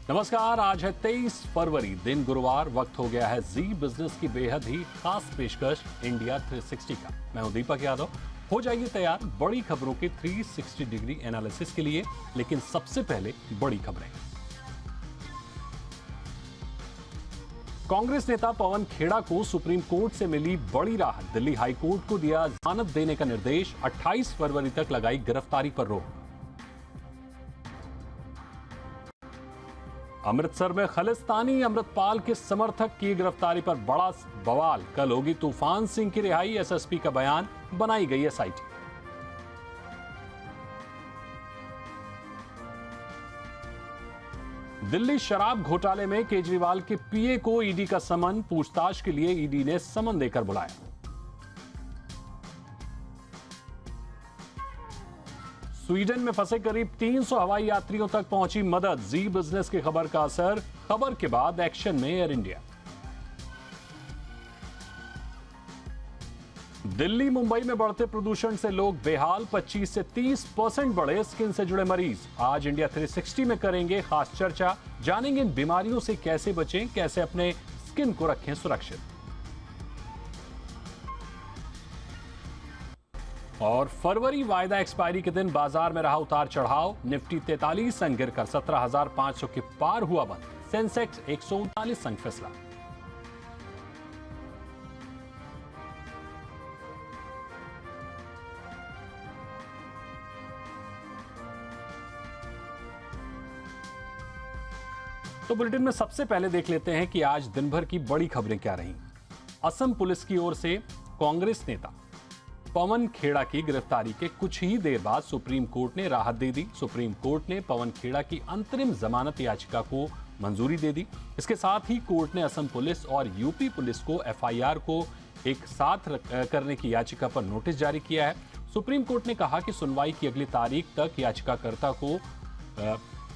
नमस्कार, आज है 23 फरवरी, दिन गुरुवार। वक्त हो गया है जी बिजनेस की बेहद ही खास पेशकश इंडिया 360 का। मैं हूं दीपक यादव। हो जाइए तैयार बड़ी खबरों के 360 डिग्री एनालिसिस के लिए। लेकिन सबसे पहले बड़ी खबरें। कांग्रेस नेता पवन खेड़ा को सुप्रीम कोर्ट से मिली बड़ी राहत। दिल्ली हाई कोर्ट को दिया जमानत देने का निर्देश। 28 फरवरी तक लगाई गिरफ्तारी पर रोक। अमृतसर में खालिस्तानी अमृतपाल के समर्थक की गिरफ्तारी पर बड़ा बवाल। कल होगी तूफान सिंह की रिहाई। एसएसपी का बयान, बनाई गई एसआईटी। दिल्ली शराब घोटाले में केजरीवाल के पीए को ईडी का समन। पूछताछ के लिए ईडी ने समन देकर बुलाया। स्वीडन में फंसे करीब 300 हवाई यात्रियों तक पहुंची मदद। जी बिजनेस की खबर का असर, खबर के बाद एक्शन में एयर इंडिया। दिल्ली मुंबई में बढ़ते प्रदूषण से लोग बेहाल। 25 से 30% बढ़े स्किन से जुड़े मरीज। आज इंडिया 360 में करेंगे खास चर्चा। जानेंगे इन बीमारियों से कैसे बचें, कैसे अपने स्किन को रखें सुरक्षित। और फरवरी वायदा एक्सपायरी के दिन बाजार में रहा उतार चढ़ाव। निफ्टी 43 अंक गिरकर 17,500 के पार हुआ बंद। सेंसेक्स 139 अंक फिसला। तो बुलेटिन में सबसे पहले देख लेते हैं कि आज दिन भर की बड़ी खबरें क्या रहीं। असम पुलिस की ओर से कांग्रेस नेता पवन खेड़ा की गिरफ्तारी के कुछ ही देर बाद सुप्रीम कोर्ट ने राहत दे दी। सुप्रीम कोर्ट ने पवन खेड़ा की अंतरिम जमानत याचिका को मंजूरी दे दी। इसके साथ ही कोर्ट ने असम पुलिस और यूपी पुलिस को एफआईआर को एक साथ करने की याचिका पर नोटिस जारी किया है। सुप्रीम कोर्ट ने कहा कि सुनवाई की अगली तारीख तक याचिकाकर्ता को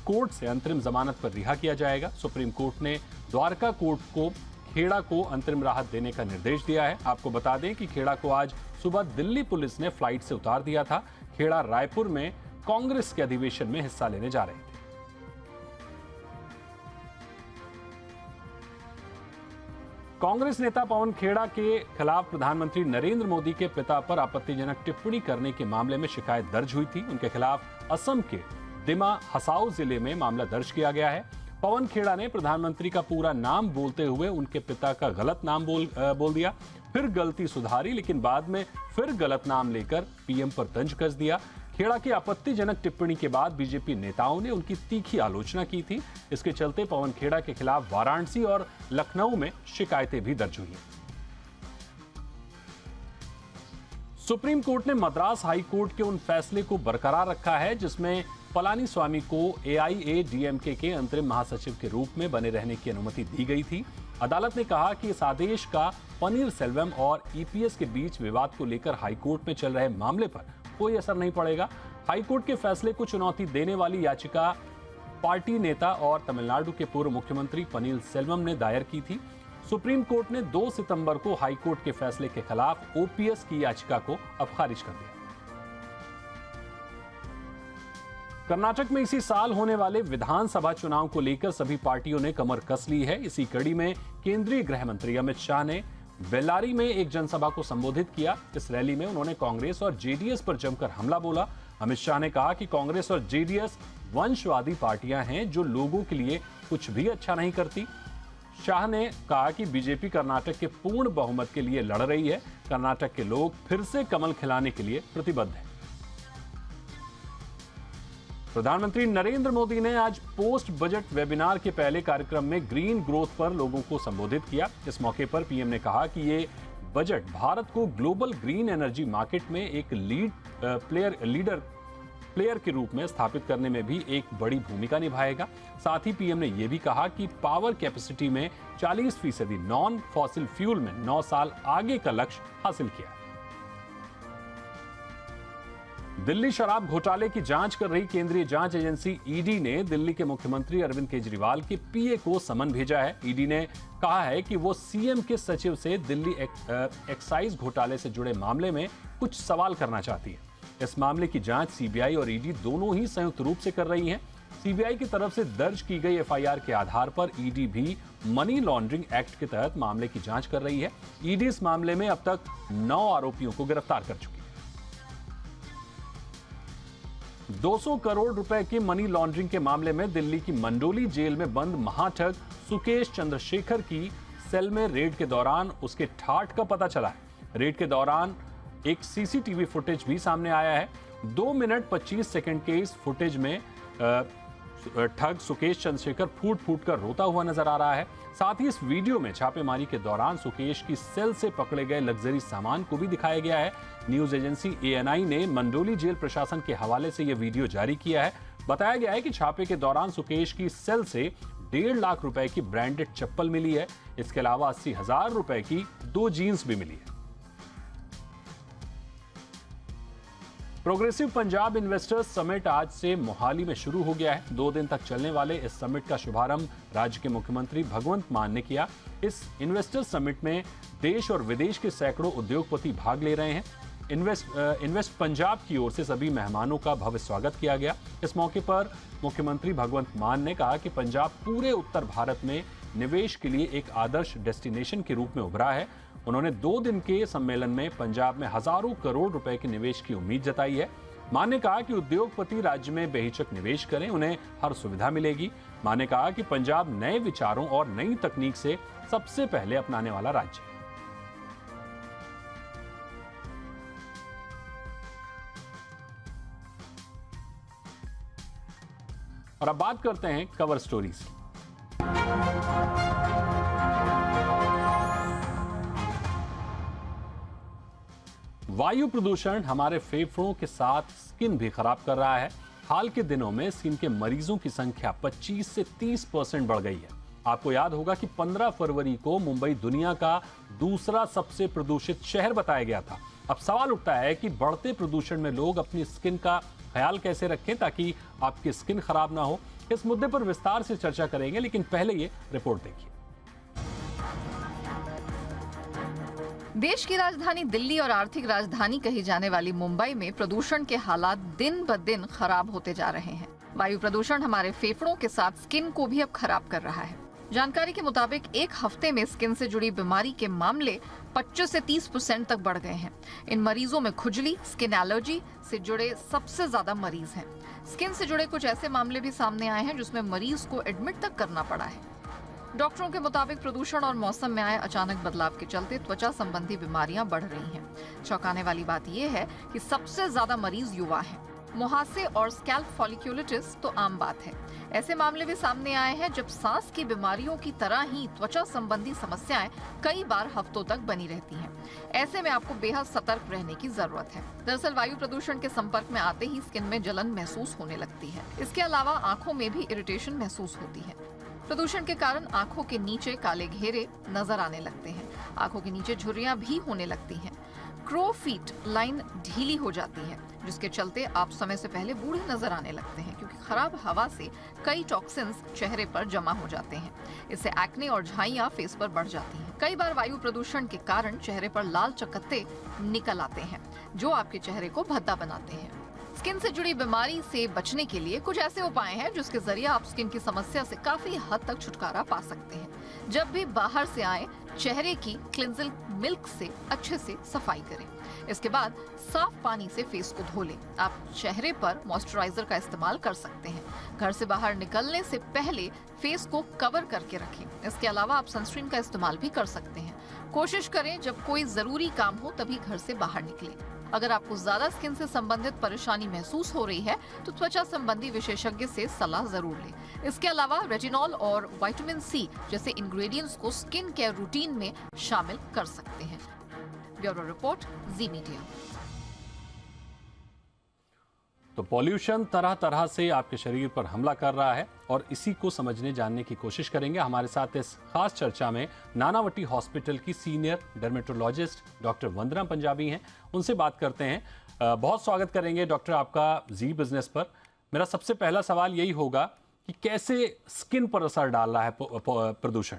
कोर्ट से अंतरिम जमानत पर रिहा किया जाएगा। सुप्रीम कोर्ट ने द्वारका कोर्ट को खेड़ा को अंतरिम राहत देने का निर्देश दिया है। आपको बता दें कि खेड़ा को आज सुबह दिल्ली पुलिस ने फ्लाइट से उतार दिया था। खेड़ा रायपुर में कांग्रेस के अधिवेशन में हिस्सा लेने जा रहे थे। कांग्रेस नेता पवन खेड़ा के खिलाफ प्रधानमंत्री नरेंद्र मोदी के पिता पर आपत्तिजनक टिप्पणी करने के मामले में शिकायत दर्ज हुई थी। उनके खिलाफ असम के दिमा हसाओ जिले में मामला दर्ज किया गया है। पवन खेड़ा ने प्रधानमंत्री का पूरा नाम बोलते हुए उनके पिता का गलत नाम बोल दिया, फिर गलती सुधारी, लेकिन बाद में फिर गलत नाम लेकर पीएम पर तंज कस दिया। खेड़ा की आपत्तिजनक टिप्पणी के बाद बीजेपी नेताओं ने उनकी तीखी आलोचना की थी। इसके चलते पवन खेड़ा के खिलाफ वाराणसी और लखनऊ में शिकायतें भी दर्ज हुई। सुप्रीम कोर्ट ने मद्रास हाई कोर्ट के उन फैसले को बरकरार रखा है जिसमें पलानीस्वामी को एआईएडीएमके के अंतरिम महासचिव के रूप में बने रहने की अनुमति दी गई थी। अदालत ने कहा कि इस आदेश का पनीर सेल्वम और ईपीएस के बीच विवाद को लेकर हाईकोर्ट में चल रहे मामले पर कोई असर नहीं पड़ेगा। हाईकोर्ट के फैसले को चुनौती देने वाली याचिका पार्टी नेता और तमिलनाडु के पूर्व मुख्यमंत्री पनीर सेल्वम ने दायर की थी। सुप्रीम कोर्ट ने 2 सितंबर को हाईकोर्ट के फैसले के खिलाफ ओपीएस की याचिका को अब खारिज कर दिया। कर्नाटक में इसी साल होने वाले विधानसभा चुनाव को लेकर सभी पार्टियों ने कमर कस ली है। इसी कड़ी में केंद्रीय गृह मंत्री अमित शाह ने बेल्लारी में एक जनसभा को संबोधित किया। इस रैली में उन्होंने कांग्रेस और जेडीएस पर जमकर हमला बोला। अमित शाह ने कहा कि कांग्रेस और जेडीएस वंशवादी पार्टियां हैं जो लोगों के लिए कुछ भी अच्छा नहीं करती। शाह ने कहा कि बीजेपी कर्नाटक के पूर्ण बहुमत के लिए लड़ रही है। कर्नाटक के लोग फिर से कमल खिलाने के लिए प्रतिबद्ध हैं। प्रधानमंत्री नरेंद्र मोदी ने आज पोस्ट बजट वेबिनार के पहले कार्यक्रम में ग्रीन ग्रोथ पर लोगों को संबोधित किया। इस मौके पर पीएम ने कहा कि ये बजट भारत को ग्लोबल ग्रीन एनर्जी मार्केट में एक लीडर प्लेयर के रूप में स्थापित करने में भी एक बड़ी भूमिका निभाएगा। साथ ही पीएम ने यह भी कहा कि पावर कैपेसिटी में 40% नॉन फॉसिल फ्यूल में 9 साल आगे का लक्ष्य हासिल किया। दिल्ली शराब घोटाले की जांच कर रही केंद्रीय जांच एजेंसी ईडी ने दिल्ली के मुख्यमंत्री अरविंद केजरीवाल के पीए को समन भेजा है। ईडी ने कहा है कि वो सीएम के सचिव से दिल्ली एक्साइज घोटाले से जुड़े मामले में कुछ सवाल करना चाहती है। इस मामले की जांच सीबीआई और ईडी दोनों ही संयुक्त रूप से कर रही हैं। सीबीआई की तरफ से दर्ज की गई एफआईआर के आधार पर ईडी भी मनी लॉन्ड्रिंग एक्ट के तहत मामले की जांच कर रही है। ईडी इस मामले में अब तक 9 आरोपियों को गिरफ्तार कर चुकी है। 200 करोड़ रुपए के मनी लॉन्ड्रिंग के मामले में दिल्ली की मंडोली जेल में बंद महाठग सुकेश चंद्रशेखर की सेल में रेड के दौरान उसके ठाठ का पता चला है। रेड के दौरान एक सीसीटीवी फुटेज भी सामने आया है। 2 मिनट 25 सेकंड के इस फुटेज में ठग सुकेश चंद्रशेखर फूट फूट कर रोता हुआ नजर आ रहा है। साथ ही इस वीडियो में छापेमारी के दौरान सुकेश की सेल से पकड़े गए लग्जरी सामान को भी दिखाया गया है। न्यूज एजेंसी एएनआई ने मंडोली जेल प्रशासन के हवाले से यह वीडियो जारी किया है। बताया गया है कि छापे के दौरान सुकेश की सेल से 1.5 लाख रुपए की ब्रांडेड चप्पल मिली है। इसके अलावा 80,000 रुपए की 2 जीन्स भी मिली है। प्रोग्रेसिव पंजाब इन्वेस्टर्स समिट आज से मोहाली में शुरू हो गया है। 2 दिन तक चलने वाले इस समिट का शुभारंभ राज्य के मुख्यमंत्री भगवंत मान ने किया। इस इन्वेस्टर्स समिट में देश और विदेश के सैकड़ों उद्योगपति भाग ले रहे हैं। इन्वेस्ट पंजाब की ओर से सभी मेहमानों का भव्य स्वागत किया गया। इस मौके पर मुख्यमंत्री भगवंत मान ने कहा कि पंजाब पूरे उत्तर भारत में निवेश के लिए एक आदर्श डेस्टिनेशन के रूप में उभरा है। उन्होंने 2 दिन के सम्मेलन में पंजाब में हजारों करोड़ रुपए के निवेश की उम्मीद जताई है। मान ने कहा कि उद्योगपति राज्य में बेहिचक निवेश करें, उन्हें हर सुविधा मिलेगी। मान ने कहा कि पंजाब नए विचारों और नई तकनीक से सबसे पहले अपनाने वाला राज्य है। और अब बात करते हैं कवर स्टोरीज की। वायु प्रदूषण हमारे फेफड़ों के साथ स्किन भी खराब कर रहा है। हाल के दिनों में स्किन के मरीजों की संख्या 25 से 30% बढ़ गई है। आपको याद होगा कि 15 फरवरी को मुंबई दुनिया का दूसरा सबसे प्रदूषित शहर बताया गया था। अब सवाल उठता है कि बढ़ते प्रदूषण में लोग अपनी स्किन का ख्याल कैसे रखें ताकि आपकी स्किन खराब ना हो। इस मुद्दे पर विस्तार से चर्चा करेंगे, लेकिन पहले ये रिपोर्ट देखिए। देश की राजधानी दिल्ली और आर्थिक राजधानी कही जाने वाली मुंबई में प्रदूषण के हालात दिन ब दिन खराब होते जा रहे हैं। वायु प्रदूषण हमारे फेफड़ों के साथ स्किन को भी अब खराब कर रहा है। जानकारी के मुताबिक एक हफ्ते में स्किन से जुड़ी बीमारी के मामले 25 से 30% तक बढ़ गए हैं। इन मरीजों में खुजली, स्किन एलर्जी से जुड़े सबसे ज्यादा मरीज हैं। स्किन से जुड़े कुछ ऐसे मामले भी सामने आए हैं जिसमें मरीज को एडमिट तक करना पड़ा है। डॉक्टरों के मुताबिक प्रदूषण और मौसम में आए अचानक बदलाव के चलते त्वचा संबंधी बीमारियां बढ़ रही हैं। चौंकाने वाली बात यह है कि सबसे ज्यादा मरीज युवा हैं। मुहासे और स्कैल्प फॉलिक्यूलिटिस तो आम बात है। ऐसे मामले भी सामने आए हैं जब सांस की बीमारियों की तरह ही त्वचा संबंधी समस्याएं कई बार हफ्तों तक बनी रहती हैं। ऐसे में आपको बेहद सतर्क रहने की जरूरत है। दरअसल वायु प्रदूषण के संपर्क में आते ही स्किन में जलन महसूस होने लगती है। इसके अलावा आंखों में भी इरिटेशन महसूस होती है। प्रदूषण के कारण आंखों के नीचे काले घेरे नजर आने लगते हैं। आंखों के नीचे झुर्रियां भी होने लगती हैं। क्रो फीट लाइन ढीली हो जाती है, जिसके चलते आप समय से पहले बूढ़े नजर आने लगते हैं, क्योंकि खराब हवा से कई टॉक्सिन्स चेहरे पर जमा हो जाते हैं। इससे एक्ने और झाइयां फेस पर बढ़ जाती हैं। कई बार वायु प्रदूषण के कारण चेहरे पर लाल चकत्ते निकल आते हैं, जो आपके चेहरे को भद्दा बनाते हैं। स्किन से जुड़ी बीमारी से बचने के लिए कुछ ऐसे उपाय हैं जिसके जरिए आप स्किन की समस्या से काफी हद तक छुटकारा पा सकते हैं। जब भी बाहर से आए, चेहरे की क्लिंजिंग मिल्क से अच्छे से सफाई करें। इसके बाद साफ पानी से फेस को धो लें। आप चेहरे पर मॉइस्चराइजर का इस्तेमाल कर सकते हैं। घर से बाहर निकलने से पहले फेस को कवर करके रखें। इसके अलावा आप सनस्क्रीन का इस्तेमाल भी कर सकते हैं। कोशिश करें जब कोई जरूरी काम हो तभी घर से बाहर निकलें। अगर आपको ज्यादा स्किन से संबंधित परेशानी महसूस हो रही है तो त्वचा संबंधी विशेषज्ञ से सलाह जरूर लें। इसके अलावा रेटिनॉल और विटामिन सी जैसे इंग्रेडिएंट्स को स्किन केयर रूटीन में शामिल कर सकते हैं। ब्यूरो रिपोर्ट, जी मीडिया। तो पॉल्यूशन तरह तरह से आपके शरीर पर हमला कर रहा है और इसी को समझने जानने की कोशिश करेंगे। हमारे साथ इस खास चर्चा में नानावटी हॉस्पिटल की सीनियर डर्मेटोलॉजिस्ट डॉक्टर वंदना पंजाबी हैं। उनसे बात करते हैं। बहुत स्वागत करेंगे डॉक्टर आपका जी बिजनेस पर। मेरा सबसे पहला सवाल यही होगा कि कैसे स्किन पर असर डाल रहा है प्रदूषण?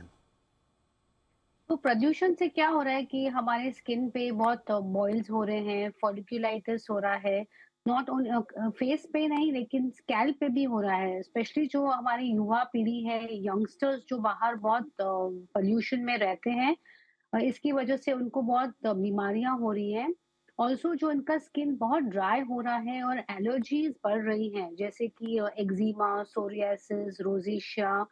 तो प्रदूषण से क्या हो रहा है कि हमारे स्किन पे बहुत बॉइल्स हो रहे हैं, फॉलिक्यूलाइटिस हो रहा है, नॉट ओन फेस पे नहीं, लेकिन स्कैल्प पे भी हो रहा है। स्पेशली जो हमारी युवा पीढ़ी है, यंगस्टर्स जो बाहर बहुत पॉल्यूशन में रहते हैं, इसकी वजह से उनको बहुत बीमारियां हो रही हैं। ऑल्सो जो इनका स्किन बहुत ड्राई हो रहा है और एलर्जीज बढ़ रही हैं, जैसे कि एक्जिमा, सोरियासिस, रोजेशिया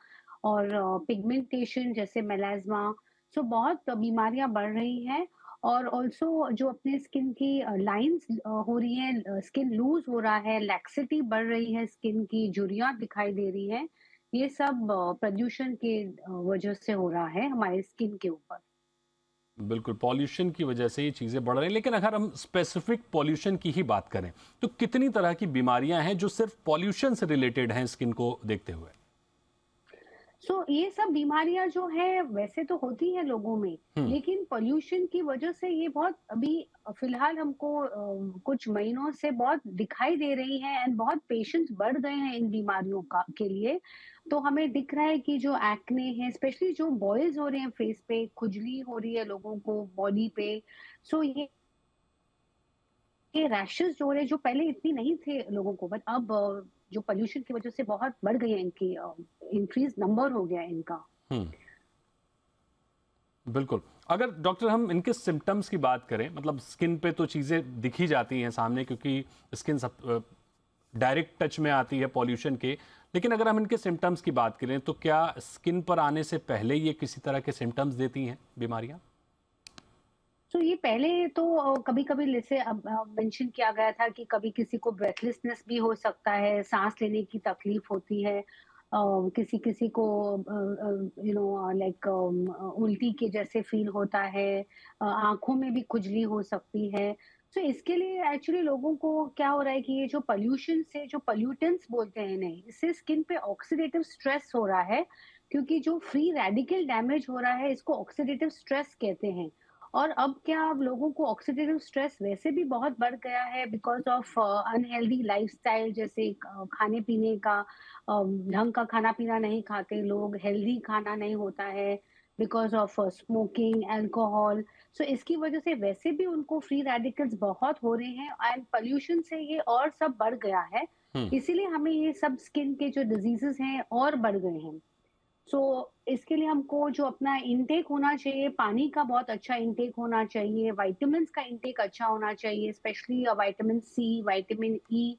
और पिगमेंटेशन जैसे मेलाज्मा। सो बहुत बीमारियां बढ़ रही हैं। और ऑल्सो जो अपने स्किन की लाइंस हो रही है, स्किन लूज हो रहा है, लैक्सिटी बढ़ रही है, स्किन की झुर्रियां दिखाई दे रही है। ये सब प्रदूषण के वजह से हो रहा है हमारे स्किन के ऊपर। बिल्कुल, पॉल्यूशन की वजह से ये चीज़ें बढ़ रही हैं। लेकिन अगर हम स्पेसिफिक पॉल्यूशन की ही बात करें, तो कितनी तरह की बीमारियां हैं जो सिर्फ पॉल्यूशन से रिलेटेड हैं स्किन को देखते हुए? ये सब बीमारियां जो है वैसे तो होती है लोगों में, हुँ, लेकिन पोल्यूशन की वजह से ये बहुत अभी फिलहाल हमको कुछ महीनों से बहुत दिखाई दे रही है एंड बहुत पेशेंट्स बढ़ गए हैं इन बीमारियों का के लिए। तो हमें दिख रहा है कि जो एक्ने है, स्पेशली जो बॉयज हो रहे हैं, फेस पे खुजली हो रही है लोगों को, बॉडी पे। सो ये रैशेस जो हो रहे हैं, जो पहले इतनी नहीं थे लोगों को, बट अब जो पोल्यूशन की वजह से बहुत बढ़ गई है इनकी, इंक्रीज नंबर हो गया है इनका। हुँ। बिल्कुल। अगर डॉक्टर हम इनके सिम्पटम्स की बात करें, मतलब स्किन पे तो चीज़ें दिख ही जाती हैं सामने, क्योंकि स्किन सब डायरेक्ट टच में आती है पॉल्यूशन के। लेकिन अगर हम इनके सिम्पटम्स की बात करें, तो क्या स्किन पर आने से पहले ये किसी तरह के सिम्पटम्स देती हैं बीमारियाँ? ये पहले तो कभी-कभी जैसे अब मेंशन किया गया था कि कभी किसी को ब्रेथलेसनेस भी हो सकता है, साँस लेने की तकलीफ होती है। किसी-किसी को लाइक उल्टी के जैसे फ़ील होता है। आँखों में भी खुजली हो सकती है। इसके लिए एक्चुअली लोगों को क्या हो रहा है कि ये जो पॉल्यूशन से जो पॉल्यूटेंट्स बोलते हैं इन्हें, इससे स्किन पे ऑक्सीडेटिव स्ट्रेस हो रहा है, क्योंकि जो फ्री रेडिकल डैमेज हो रहा है, इसको ऑक्सीडेटिव स्ट्रेस कहते हैं। और अब क्या, अब लोगों को ऑक्सीडेटिव स्ट्रेस वैसे भी बहुत बढ़ गया है बिकॉज ऑफ अनहेल्दी लाइफस्टाइल, जैसे खाने पीने का ढंग का खाना पीना नहीं खाते लोग, हेल्दी खाना नहीं होता है बिकॉज ऑफ स्मोकिंग, अल्कोहल। इसकी वजह से वैसे भी उनको फ्री रेडिकल्स बहुत हो रहे हैं एंड पोल्यूशन से ये और सब बढ़ गया है। हुँ, इसीलिए हमें ये सब स्किन के जो डिजीजेस हैं और बढ़ गए हैं। सो इसके लिए हमको जो अपना इंटेक होना चाहिए, पानी का बहुत अच्छा इंटेक होना चाहिए, विटामिन्स का इंटेक अच्छा होना चाहिए, specially vitamin C, vitamin E.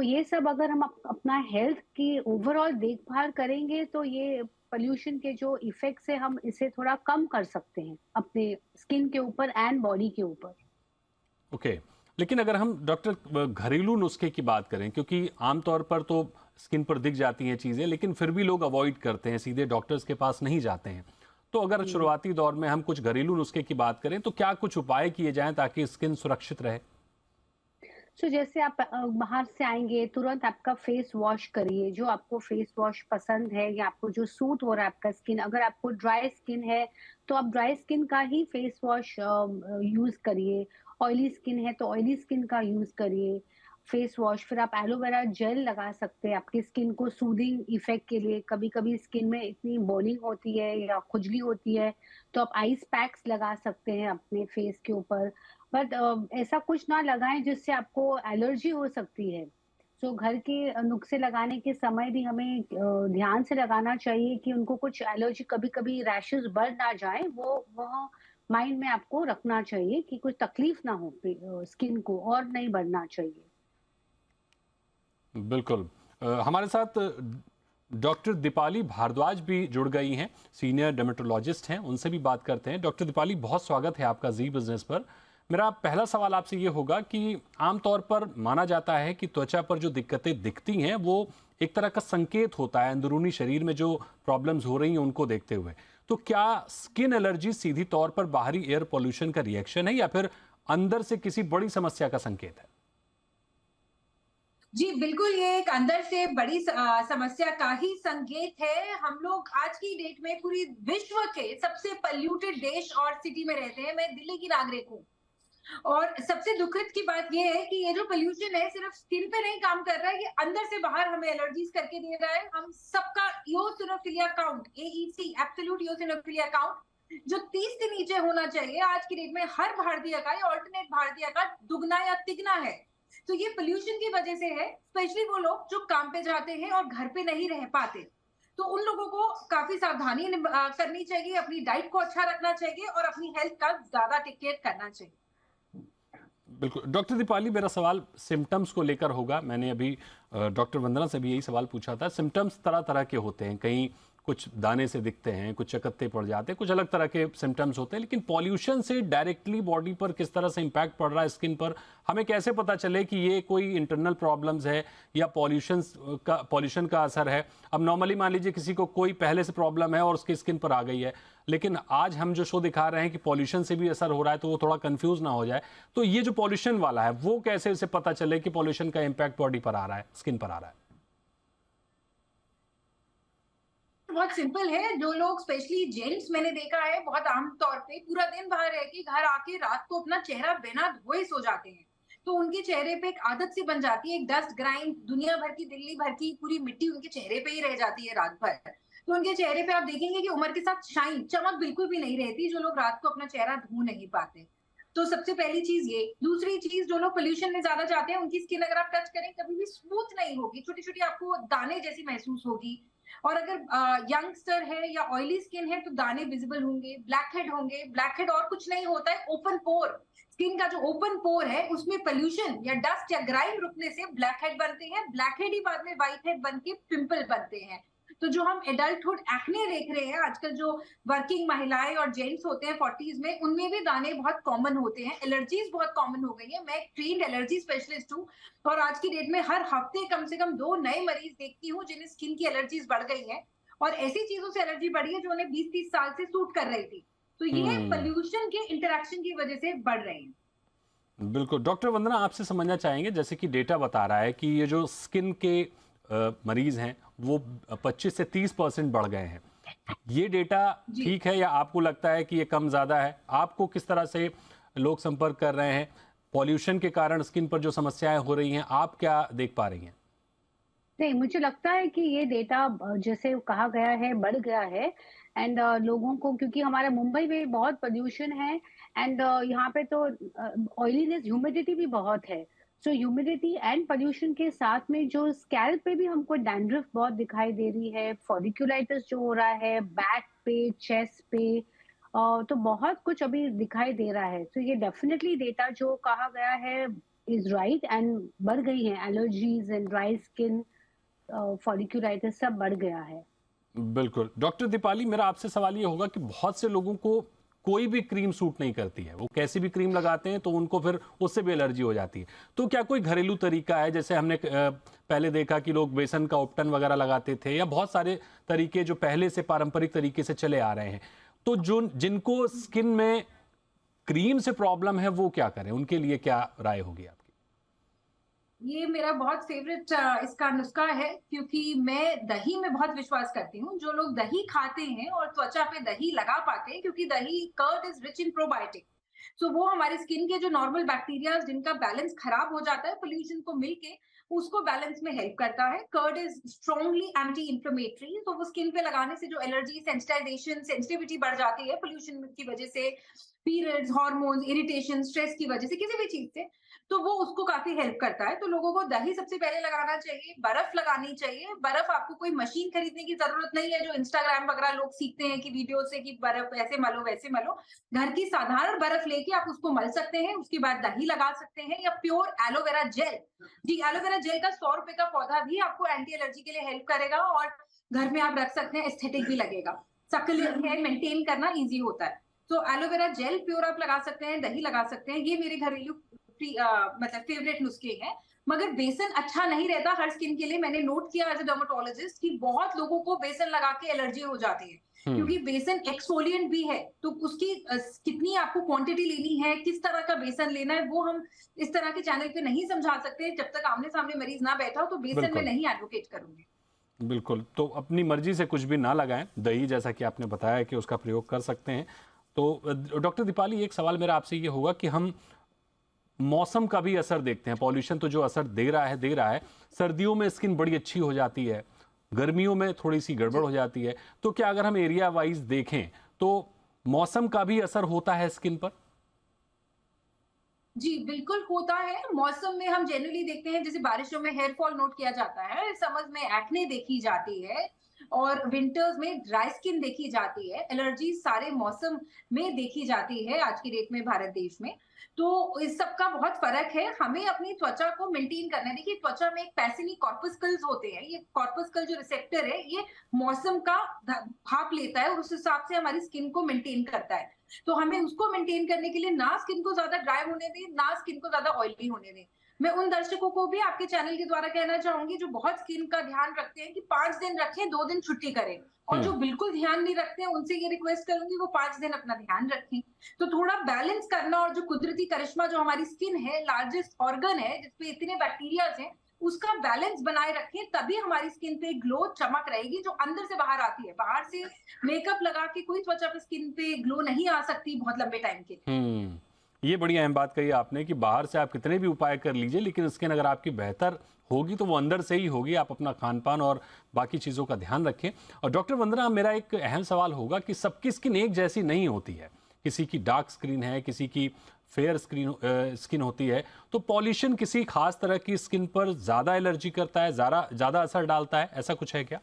ये सब अगर हम अपना हेल्थ की ओवरऑल देखभाल करेंगे, तो ये पोल्यूशन के जो इफेक्ट्स है, हम इसे थोड़ा कम कर सकते हैं अपने स्किन के ऊपर एंड बॉडी के ऊपर। ओके। लेकिन अगर हम डॉक्टर घरेलू नुस्खे की बात करें, क्योंकि आमतौर पर तो स्किन पर दिख जाती हैं चीज़ें, लेकिन फिर भी लोग अवॉइड करते हैं, सीधे डॉक्टर्स के पास नहीं जाते हैं। तो अगर हम्म। शुरुआती दौर में हम कुछ घरेलू नुस्खे की बात करें, तो क्या कुछ उपाय किए जाएँ ताकि स्किन सुरक्षित रहे? जैसे आप बाहर से आएँगे, तुरंत आपका फेस वॉश करिए, जो आपको फेस वॉश पसंद है या आपको जो सूट हो रहा है आपका स्किन। अगर आपको ड्राई स्किन है, तो आप ड्राई स्किन का ही फेस वॉश यूज़ करिए। ऑयली स्किन है, तो ऑयली स्किन का यूज़ करिए फेस वॉश। फिर आप एलोवेरा जेल लगा सकते हैं आपकी स्किन को सूदिंग इफ़ेक्ट के लिए। कभी-कभी स्किन में इतनी बर्निंग होती है या खुजली होती है, तो आप आइस पैक्स लगा सकते हैं अपने फेस के ऊपर। बट ऐसा कुछ ना लगाएं जिससे आपको एलर्जी हो सकती है। घर के नुस्खे लगाने के समय भी हमें ध्यान से लगाना चाहिए कि उनको कुछ एलर्जी, कभी-कभी रैशेस बढ़ ना जाए, वो वह माइंड में आपको रखना चाहिए कि कुछ तकलीफ ना हो स्किन को, और नहीं बढ़ना चाहिए। बिल्कुल। हमारे साथ डॉक्टर दीपाली भारद्वाज भी जुड़ गई हैं, सीनियर डर्मेटोलॉजिस्ट हैं, उनसे भी बात करते हैं। डॉक्टर दीपाली, बहुत स्वागत है आपका जी बिजनेस पर। मेरा पहला सवाल आपसे ये होगा कि आमतौर पर माना जाता है कि त्वचा पर जो दिक्कतें दिखती हैं वो एक तरह का संकेत होता है अंदरूनी शरीर में जो प्रॉब्लम्स हो रही हैं उनको देखते हुए। तो क्या स्किन एलर्जी सीधी तौर पर बाहरी एयर पॉल्यूशन का रिएक्शन है, या फिर अंदर से किसी बड़ी समस्या का संकेत है? जी, बिल्कुल, ये एक अंदर से बड़ी समस्या का ही संकेत है। हम लोग आज की डेट में पूरी विश्व के सबसे पॉल्यूटेड देश और सिटी में रहते हैं। मैं दिल्ली की नागरिक हूँ और सबसे दुखद की बात ये है कि ये जो पॉल्यूशन है सिर्फ स्किन पे नहीं काम कर रहा है, ये अंदर से बाहर हमें एलर्जीज करके दे रहा है। हम सबका eosinophilia count, AEC, absolute eosinophilia count, जो 30 के नीचे होना चाहिए, आज की डेट में हर भारतीय का या ऑल्टरनेट भारतीय का दुगना या तिगना है। तो ये पोल्यूशन की वजह से है, स्पेशली वो लोग जो काम पे जाते हैं और घर पे नहीं रह पाते, तो उन लोगों को काफी सावधानी करनी चाहिए, अपनी डाइट को अच्छा रखना चाहिए और अपनी हेल्थ का ज्यादा टेक केयर करना चाहिए। बिल्कुल डॉक्टर दीपाली, मेरा सवाल सिम्टम्स को लेकर होगा। मैंने अभी डॉक्टर वंदना से भी यही सवाल पूछा था। सिम्टम्स तरह तरह के होते हैं, कहीं कुछ दाने से दिखते हैं, कुछ चकत्ते पड़ जाते हैं, कुछ अलग तरह के सिम्टम्स होते हैं, लेकिन पॉल्यूशन से डायरेक्टली बॉडी पर किस तरह से इम्पैक्ट पड़ रहा है, स्किन पर, हमें कैसे पता चले कि ये कोई इंटरनल प्रॉब्लम्स है या पॉल्यूशन का असर है? अब नॉर्मली मान लीजिए किसी को कोई पहले से प्रॉब्लम है और उसकी स्किन पर आ गई है, लेकिन आज हम जो शो दिखा रहे हैं कि पॉल्यूशन से भी असर हो रहा है, तो वो थोड़ा कंफ्यूज ना हो जाए। तो ये जो पॉल्यूशन वाला है, वो कैसे उसे पता चले कि पॉल्यूशन का इम्पैक्ट बॉडी पर आ रहा है, स्किन पर आ रहा है? बहुत सिंपल है। जो लोग स्पेशली जेंट्स मैंने देखा है बहुत आम तौर पे पूरा दिन बाहर रह के घर आके रात को अपना चेहरा बिना धोए सो जाते हैं, तो उनके चेहरे पे एक आदत सी बन जाती है, एक डस्ट ग्राइंड, दुनिया भर की, दिल्ली भर की पूरी मिट्टी उनके चेहरे पे ही रह जाती है रात भर। तो उनके चेहरे पे आप देखेंगे कि उम्र के साथ शाइन, चमक बिल्कुल भी नहीं रहती, जो लोग रात को अपना चेहरा धो नहीं पाते। तो सबसे पहली चीज ये। दूसरी चीज, जो लोग पोल्यूशन में ज्यादा जाते हैं उनकी स्किन अगर आप टच करें कभी भी स्मूथ नहीं होगी, छोटी छोटी आपको दाने जैसी महसूस होगी। और अगर यंगस्टर है या ऑयली स्किन है तो दाने विजिबल होंगे, ब्लैक हेड होंगे। ब्लैक हेड और कुछ नहीं होता है, ओपन पोर, स्किन का जो ओपन पोर है उसमें पोल्यूशन या डस्ट या ग्राइम रुकने से ब्लैक हेड बनते हैं। ब्लैक हेड ही बाद में व्हाइट हेड बन के पिंपल बनते हैं। तो जो हम एडल्टहुड एक्ने देख रहे हैं आजकल, जो वर्किंग महिलाएं और जेंट्स होते हैं 40s में, उनमें भी दाने बहुत कॉमन होते हैं। एलर्जीज बहुत कॉमन हो गई है। मैं एक ट्रेन्ड एलर्जी स्पेशलिस्ट हूँ और आज की डेट में हर हफ्ते कम से कम 2 नए मरीज देखती हूँ जिन्हें स्किन की एलर्जीज बढ़ गई है, और ऐसी चीजों से एलर्जी बढ़ी है जो उन्हें 20-30 साल से सूट कर रही थी। तो ये पोल्यूशन के इंटरेक्शन की वजह से बढ़ रहे हैं। बिल्कुल डॉक्टर वंदना, आपसे समझना चाहेंगे, जैसे कि डेटा बता रहा है कि ये जो स्किन के मरीज हैं वो 25 से 30% बढ़ गए हैं। ये डेटा ठीक है या आपको लगता है कि ये कम ज्यादा है? आपको किस तरह से लोग संपर्क कर रहे हैं? पॉल्यूशन के कारण स्किन पर जो समस्याएं हो रही हैं, आप क्या देख पा रही हैं? नहीं, मुझे लगता है कि ये डेटा जैसे कहा गया है बढ़ गया है। एंड लोगों को, क्योंकि हमारे मुंबई में बहुत पोल्यूशन है एंड यहाँ पे तो ऑयलीनेस, ह्यूमिडिटी भी बहुत है। सो ह्यूमिडिटी एंड पोल्यूशन के साथ में जो स्कैल्प पे भी हमको डैंड्रफ बहुत दिखाई दे रही है, फॉलिकुलाइटिस जो हो रहा है बैक पे, चेस्ट पे, तो बहुत कुछ अभी दिखाई दे रहा है। तो ये डेफिनेटली डेटा जो कहा गया है इज राइट, एंड बढ़ गई है allergies and dry skin, folliculitis सब बढ़ गया है। बिल्कुल डॉक्टर दीपाली, मेरा आपसे सवाल ये होगा कि बहुत से लोगों को कोई भी क्रीम सूट नहीं करती है, वो कैसी भी क्रीम लगाते हैं तो उनको फिर उससे भी एलर्जी हो जाती है। तो क्या कोई घरेलू तरीका है? जैसे हमने पहले देखा कि लोग बेसन का उपटन वगैरह लगाते थे, या बहुत सारे तरीके जो पहले से पारंपरिक तरीके से चले आ रहे हैं। तो जो जिनको स्किन में क्रीम से प्रॉब्लम है वो क्या करें? उनके लिए क्या राय होगी आपकी? ये मेरा बहुत फेवरेट इसका नुस्खा है, क्योंकि मैं दही में बहुत विश्वास करती हूँ। जो लोग दही खाते हैं और त्वचा पे दही लगा पाते हैं, क्योंकि दही, curd is rich in probiotic, so वो हमारे स्किन के जो नॉर्मल बैक्टीरिया जिनका बैलेंस खराब हो जाता है पोल्यूशन को मिलके, उसको बैलेंस में हेल्प करता है। Curd is strongly anti inflammatory, तो वो स्किन पे लगाने से जो एलर्जी, सेंसिटाइजेशन, सेंसिटिविटी बढ़ जाती है पोल्यूशन की वजह से, पीरियड्स, हार्मोन्स, इरिटेशन, स्ट्रेस की वजह से, किसी भी चीज से, तो वो उसको काफी हेल्प करता है। तो लोगों को दही सबसे पहले लगाना चाहिए, बर्फ लगानी चाहिए। बर्फ आपको कोई मशीन खरीदने की जरूरत नहीं है, जो इंस्टाग्राम वगैरह लोग सीखते हैं कि वीडियो से कि बर्फ ऐसे मलो वैसे मलो। घर की साधारण बर्फ लेके आप उसको मल सकते हैं, उसके बाद दही लगा सकते हैं, या प्योर एलोवेरा जेल। जी, एलोवेरा जेल का 100 रुपए का पौधा भी आपको एंटी एलर्जी के लिए हेल्प करेगा, और घर में आप रख सकते हैं, एस्थेटिक भी लगेगा, सक्युलेंट हेयर मेंटेन करना इजी होता है। तो एलोवेरा जेल प्योर आप लगा सकते हैं, दही लगा सकते हैं। ये मेरे घरेलू मतलब फेवरेट नुस्खे हैं। मगर बेसन अच्छा नहीं रहता हर स्किन के लिए। मैंने नोट किया एज अ डर्मेटोलॉजिस्ट कि बहुत लोगों को बेसन लगा के एलर्जी हो जाती है, क्योंकि बेसन एक्सफोलिएंट भी है। तो उसकी कितनी आपको क्वांटिटी लेनी है, किस तरह का बेसन लेना है, वो हम इस तरह के चैनल पे नहीं समझा सकते जब तक आमने सामने मरीज ना बैठा हो। तो बेसन में नहीं एडवोकेट करूंगी। बिल्कुल, तो अपनी मर्जी से कुछ भी ना लगाएं। दही, जैसा कि आपने बताया कि उसका प्रयोग कर सकते हैं। तो डॉक्टर दीपाली, एक सवाल मेरा आपसे ये होगा कि हम मौसम का भी असर देखते हैं। पॉल्यूशन तो जो असर दे रहा है। सर्दियों में स्किन बड़ी अच्छी हो जाती है, गर्मियों में थोड़ी सी गड़बड़ हो जाती है। तो क्या अगर हम एरिया वाइज देखें तो मौसम का भी असर होता है स्किन पर? जी, बिल्कुल होता है। मौसम में हम जनरली देखते हैं, जैसे बारिशों में हेयर फॉल नोट किया जाता है, समर्स में एक्ने देखी जाती है और विंटर्स में ड्राई स्किन देखी जाती है। एलर्जी सारे मौसम में देखी जाती है आज की डेट में भारत देश में। तो इस सब का बहुत फ़र्क है। हमें अपनी त्वचा को मेंटेन करना है। देखिए, त्वचा में एक पैसिनी कॉर्पस्कल्स होते हैं। ये कॉर्पस्कल जो रिसेप्टर है, ये मौसम का भाप लेता है और उस हिसाब से हमारी स्किन को मेंटेन करता है। तो हमें उसको मेंटेन करने के लिए ना स्किन को ज्यादा ड्राई होने दें, ना स्किन को ज्यादा ऑयली होने दें। मैं उन दर्शकों को भी आपके चैनल के द्वारा कहना चाहूंगी जो बहुत स्किन का ध्यान रखते हैं कि 5 दिन रखें, 2 दिन छुट्टी करें। और जो हम्म। बिल्कुल ध्यान नहीं रखते हैं उनसे ये रिक्वेस्ट करूंगी वो 5 दिन अपना ध्यान रखें। तो थोड़ा बैलेंस करना, और जो कुदरती करिश्मा जो हमारी स्किन है, लार्जेस्ट ऑर्गन है जिसपे इतने बैक्टीरियाज हैं, उसका बैलेंस बनाए रखें, तभी हमारी स्किन पे ग्लो चमक रहेगी जो अंदर से बाहर आती है। बाहर से मेकअप लगा के कोई त्वचा पे स्किन पे ग्लो नहीं आ सकती बहुत लंबे टाइम के लिए। ये बड़ी अहम बात कही आपने कि बाहर से आप कितने भी उपाय कर लीजिए, लेकिन स्किन अगर आपकी बेहतर होगी तो वो अंदर से ही होगी। आप अपना खान पान और बाकी चीज़ों का ध्यान रखें। और डॉक्टर वंदना, मेरा एक अहम सवाल होगा कि सबकी स्किन एक जैसी नहीं होती है। किसी की डार्क स्किन है, किसी की फेयर स्किन होती है। तो पॉल्यूशन किसी खास तरह की स्किन पर ज़्यादा एलर्जी करता है, ज़्यादा असर डालता है, ऐसा कुछ है क्या?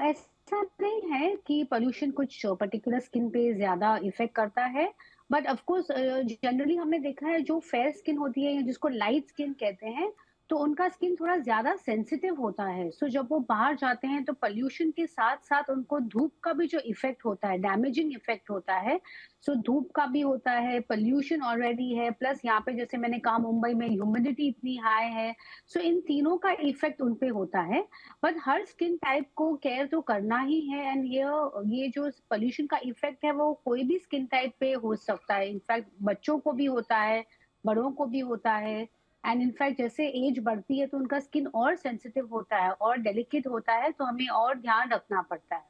ऐसा नहीं है कि पोल्यूशन कुछ पर्टिकुलर स्किन पे ज़्यादा इफ़ेक्ट करता है, बट ऑफ कोर्स जनरली हमने देखा है जो फेयर स्किन होती है या जिसको लाइट स्किन कहते हैं, तो उनका स्किन थोड़ा ज़्यादा सेंसिटिव होता है। सो जब वो बाहर जाते हैं तो पोल्यूशन के साथ-साथ उनको धूप का भी जो इफ़ेक्ट होता है, डैमेजिंग इफ़ेक्ट होता है। सो धूप का भी होता है, पोल्यूशन ऑलरेडी है, प्लस यहाँ पे जैसे मैंने कहा मुंबई में ह्यूमिडिटी इतनी हाई है, सो इन तीनों का इफ़ेक्ट उन पे होता है। बट हर स्किन टाइप को केयर तो करना ही है, एंड ये जो पोल्यूशन का इफेक्ट है वो कोई भी स्किन टाइप पे हो सकता है। इनफैक्ट बच्चों को भी होता है, बड़ों को भी होता है, एंड इनफैक्ट जैसे एज बढ़ती है तो उनका स्किन और सेंसिटिव होता है और डेलिकेट होता है, तो हमें और ध्यान रखना पड़ता है।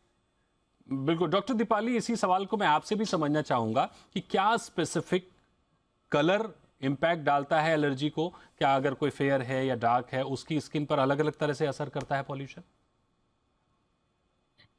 बिल्कुल डॉक्टर दीपाली, इसी सवाल को मैं आपसे भी समझना चाहूंगा कि क्या स्पेसिफिक कलर इम्पैक्ट डालता है एलर्जी को? क्या अगर कोई फेयर है या डार्क है, उसकी स्किन पर अलग अलग तरह से असर करता है पॉल्यूशन?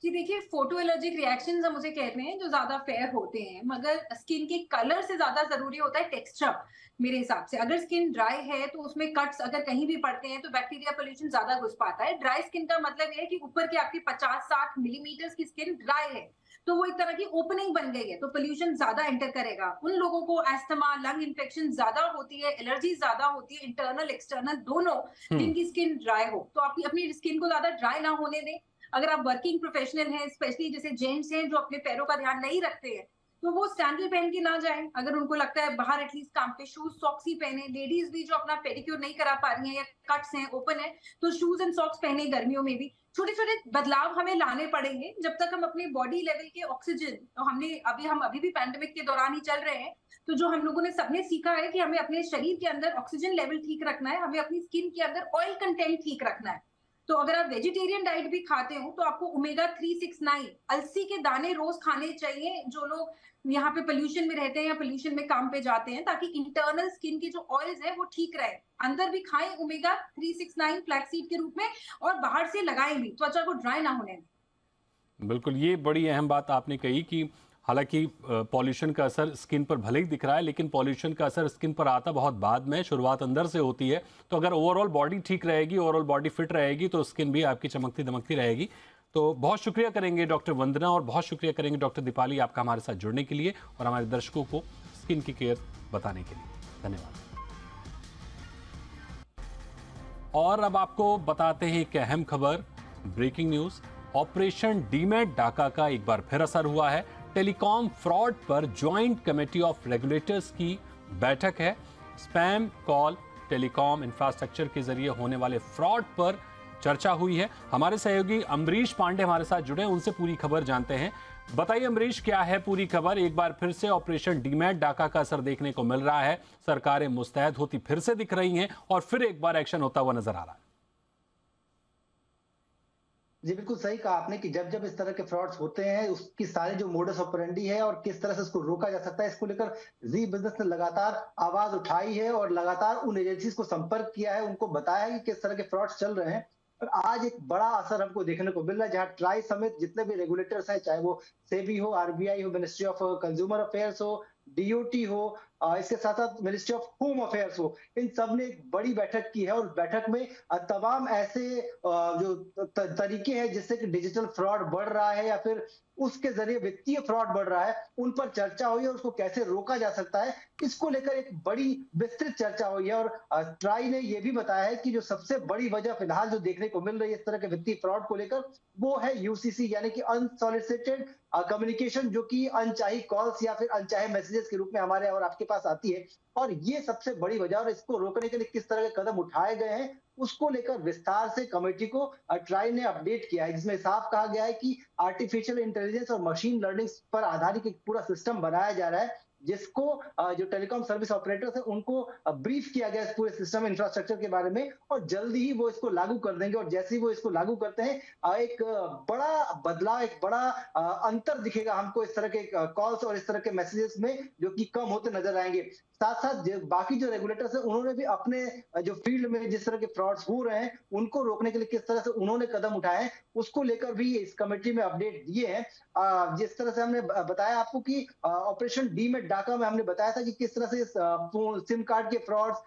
जी देखिए, फोटो एलर्जिक रिएक्शंस हम उसे कहते हैं जो ज्यादा फेयर होते हैं, मगर स्किन के कलर से ज्यादा जरूरी होता है टेक्सचर। मेरे हिसाब से अगर स्किन ड्राई है तो उसमें कट्स अगर कहीं भी पड़ते हैं तो बैक्टीरिया पोल्यूशन ज्यादा घुस पाता है। ड्राई स्किन का मतलब ये है कि ऊपर की आपकी 50-60 मिलीमीटर की स्किन ड्राई है, तो वो एक तरह की ओपनिंग बन गई है, तो पोल्यूशन ज्यादा एंटर करेगा। उन लोगों को एस्थमा, लंग इन्फेक्शन ज्यादा होती है, एलर्जी ज्यादा होती है, इंटरनल एक्सटर्नल दोनों, हम्म। जिनकी स्किन ड्राई हो। तो आप अपनी स्किन को ज्यादा ड्राई ना होने दें। अगर आप वर्किंग प्रोफेशनल हैं, स्पेशली जैसे जेंट्स हैं जो अपने पैरों का ध्यान नहीं रखते हैं, तो वो सैंडल पहन के ना जाएं। अगर उनको लगता है बाहर एटलीस्ट काम पे शूज सॉक्स ही पहने। लेडीज भी जो अपना पेडिक्योर नहीं करा पा रही हैं या कट्स हैं, ओपन है, तो शूज एंड सॉक्स पहने गर्मियों में भी। छोटे छोटे बदलाव हमें लाने पड़ेंगे जब तक हम अपने बॉडी लेवल के ऑक्सीजन, तो हम अभी भी पैंडेमिक के दौरान ही चल रहे हैं, तो जो हम लोगों ने सबने सीखा है कि हमें अपने शरीर के अंदर ऑक्सीजन लेवल ठीक रखना है, हमें अपनी स्किन के अंदर ऑयल कंटेंट ठीक रखना है। तो अगर आप वेजिटेरियन डाइट भी खाते हो तो आपको ओमेगा 369 अलसी के दाने रोज खाने चाहिए, जो लोग यहाँ पे पोल्यूशन में रहते हैं या पोल्यूशन में काम पे जाते हैं, ताकि इंटरनल स्किन के जो ऑयल्स है वो ठीक रहे। अंदर भी खाएं ओमेगा 369 फ्लैक्सीड के रूप में, और बाहर से लगाएं भी, त्वचा को ड्राई ना होने दें। बिल्कुल, ये बड़ी अहम बात आपने कही कि हालांकि पॉल्यूशन का असर स्किन पर भले ही दिख रहा है, लेकिन पॉल्यूशन का असर स्किन पर आता बहुत बाद में, शुरुआत अंदर से होती है। तो अगर ओवरऑल बॉडी ठीक रहेगी, ओवरऑल बॉडी फिट रहेगी, तो स्किन भी आपकी चमकती दमकती रहेगी। तो बहुत शुक्रिया करेंगे डॉक्टर वंदना, और बहुत शुक्रिया करेंगे डॉक्टर दीपाली आपका हमारे साथ जुड़ने के लिए और हमारे दर्शकों को स्किन की केयर बताने के लिए। धन्यवाद। और अब आपको बताते हैं एक अहम खबर, ब्रेकिंग न्यूज। ऑपरेशन डीमैट डाका का एक बार फिर असर हुआ है। टेलीकॉम फ्रॉड पर ज्वाइंट कमेटी ऑफ रेगुलेटर्स की बैठक है। स्पैम कॉल, टेलीकॉम इंफ्रास्ट्रक्चर के जरिए होने वाले फ्रॉड पर चर्चा हुई है। हमारे सहयोगी अमरीश पांडे हमारे साथ जुड़े हैं, उनसे पूरी खबर जानते हैं। बताइए अमरीश, क्या है पूरी खबर? एक बार फिर से ऑपरेशन डीमैट डाका का असर देखने को मिल रहा है, सरकारें मुस्तैद होती फिर से दिख रही हैं और फिर एक बार एक्शन होता हुआ नजर आ रहा है। जी बिल्कुल सही कहा आपने कि जब जब इस तरह के फ्रॉड्स होते हैं, उसकी सारी जो मोडस ऑपरेंडी है और किस तरह से इसको रोका जा सकता है, इसको लेकर जी बिजनेस ने लगातार आवाज उठाई है और लगातार उन एजेंसीज को संपर्क किया है, उनको बताया है कि किस तरह के फ्रॉड्स चल रहे हैं। और आज एक बड़ा असर हमको देखने को मिल रहा है, जहां ट्राई समेत जितने भी रेगुलेटर्स हैं, चाहे वो सेबी हो, आरबीआई हो, मिनिस्ट्री ऑफ कंज्यूमर अफेयर्स हो, डीओटी हो, इसके साथ साथ मिनिस्ट्री ऑफ होम अफेयर्स हो, इन सब ने एक बड़ी बैठक की है और बैठक में तमाम ऐसे जो तरीके हैं जिससे कि डिजिटल फ्रॉड बढ़ रहा है या फिर उसके जरिए वित्तीय फ्रॉड बढ़ रहा है, उन पर चर्चा हुई है और उसको कैसे रोका जा सकता है, इसको लेकर एक बड़ी विस्तृत चर्चा हुई है। और ट्राई ने यह भी बताया है कि जो सबसे बड़ी वजह फिलहाल जो देखने को मिल रही है इस तरह के वित्तीय फ्रॉड को लेकर, वो है यूसीसी यानी कि अनसॉलिसिटेड कम्युनिकेशन, जो कि अनचाही कॉल्स या फिर अनचाहे मैसेजेस के रूप में हमारे और आपके पास आती है। और ये सबसे बड़ी वजह, और इसको रोकने के लिए किस तरह के कदम उठाए गए हैं उसको लेकर विस्तार से कमेटी को ट्राई ने अपडेट किया है, जिसमें साफ कहा गया है कि आर्टिफिशियल इंटेलिजेंस और मशीन लर्निंग पर आधारित एक पूरा सिस्टम बनाया जा रहा है, जिसको जो टेलीकॉम सर्विस ऑपरेटर्स है उनको ब्रीफ किया गया इस पूरे सिस्टम इंफ्रास्ट्रक्चर के बारे में, और जल्दी ही वो इसको लागू कर देंगे। और जैसे ही वो इसको लागू करते हैं एक बड़ा बदलाव, एक बड़ा अंतर दिखेगा हमको इस तरह के कॉल्स और इस तरह के मैसेजेस में, जो कि कम होते नजर आएंगे। साथ साथ बाकी जो रेगुलेटर्स हैं उन्होंने भी अपने जो फील्ड में जिस तरह के फ्रॉड्स हो रहे हैं उनको रोकने के लिए किस तरह से उन्होंने कदम उठाए हैं उसको लेकर भी इस कमेटी में अपडेट दिए हैं। जिस तरह से हमने बताया आपको कि ऑपरेशन डीमेट डाका में हमने बताया था कि किस तरह से सिम कार्ड के फ्रॉड्स,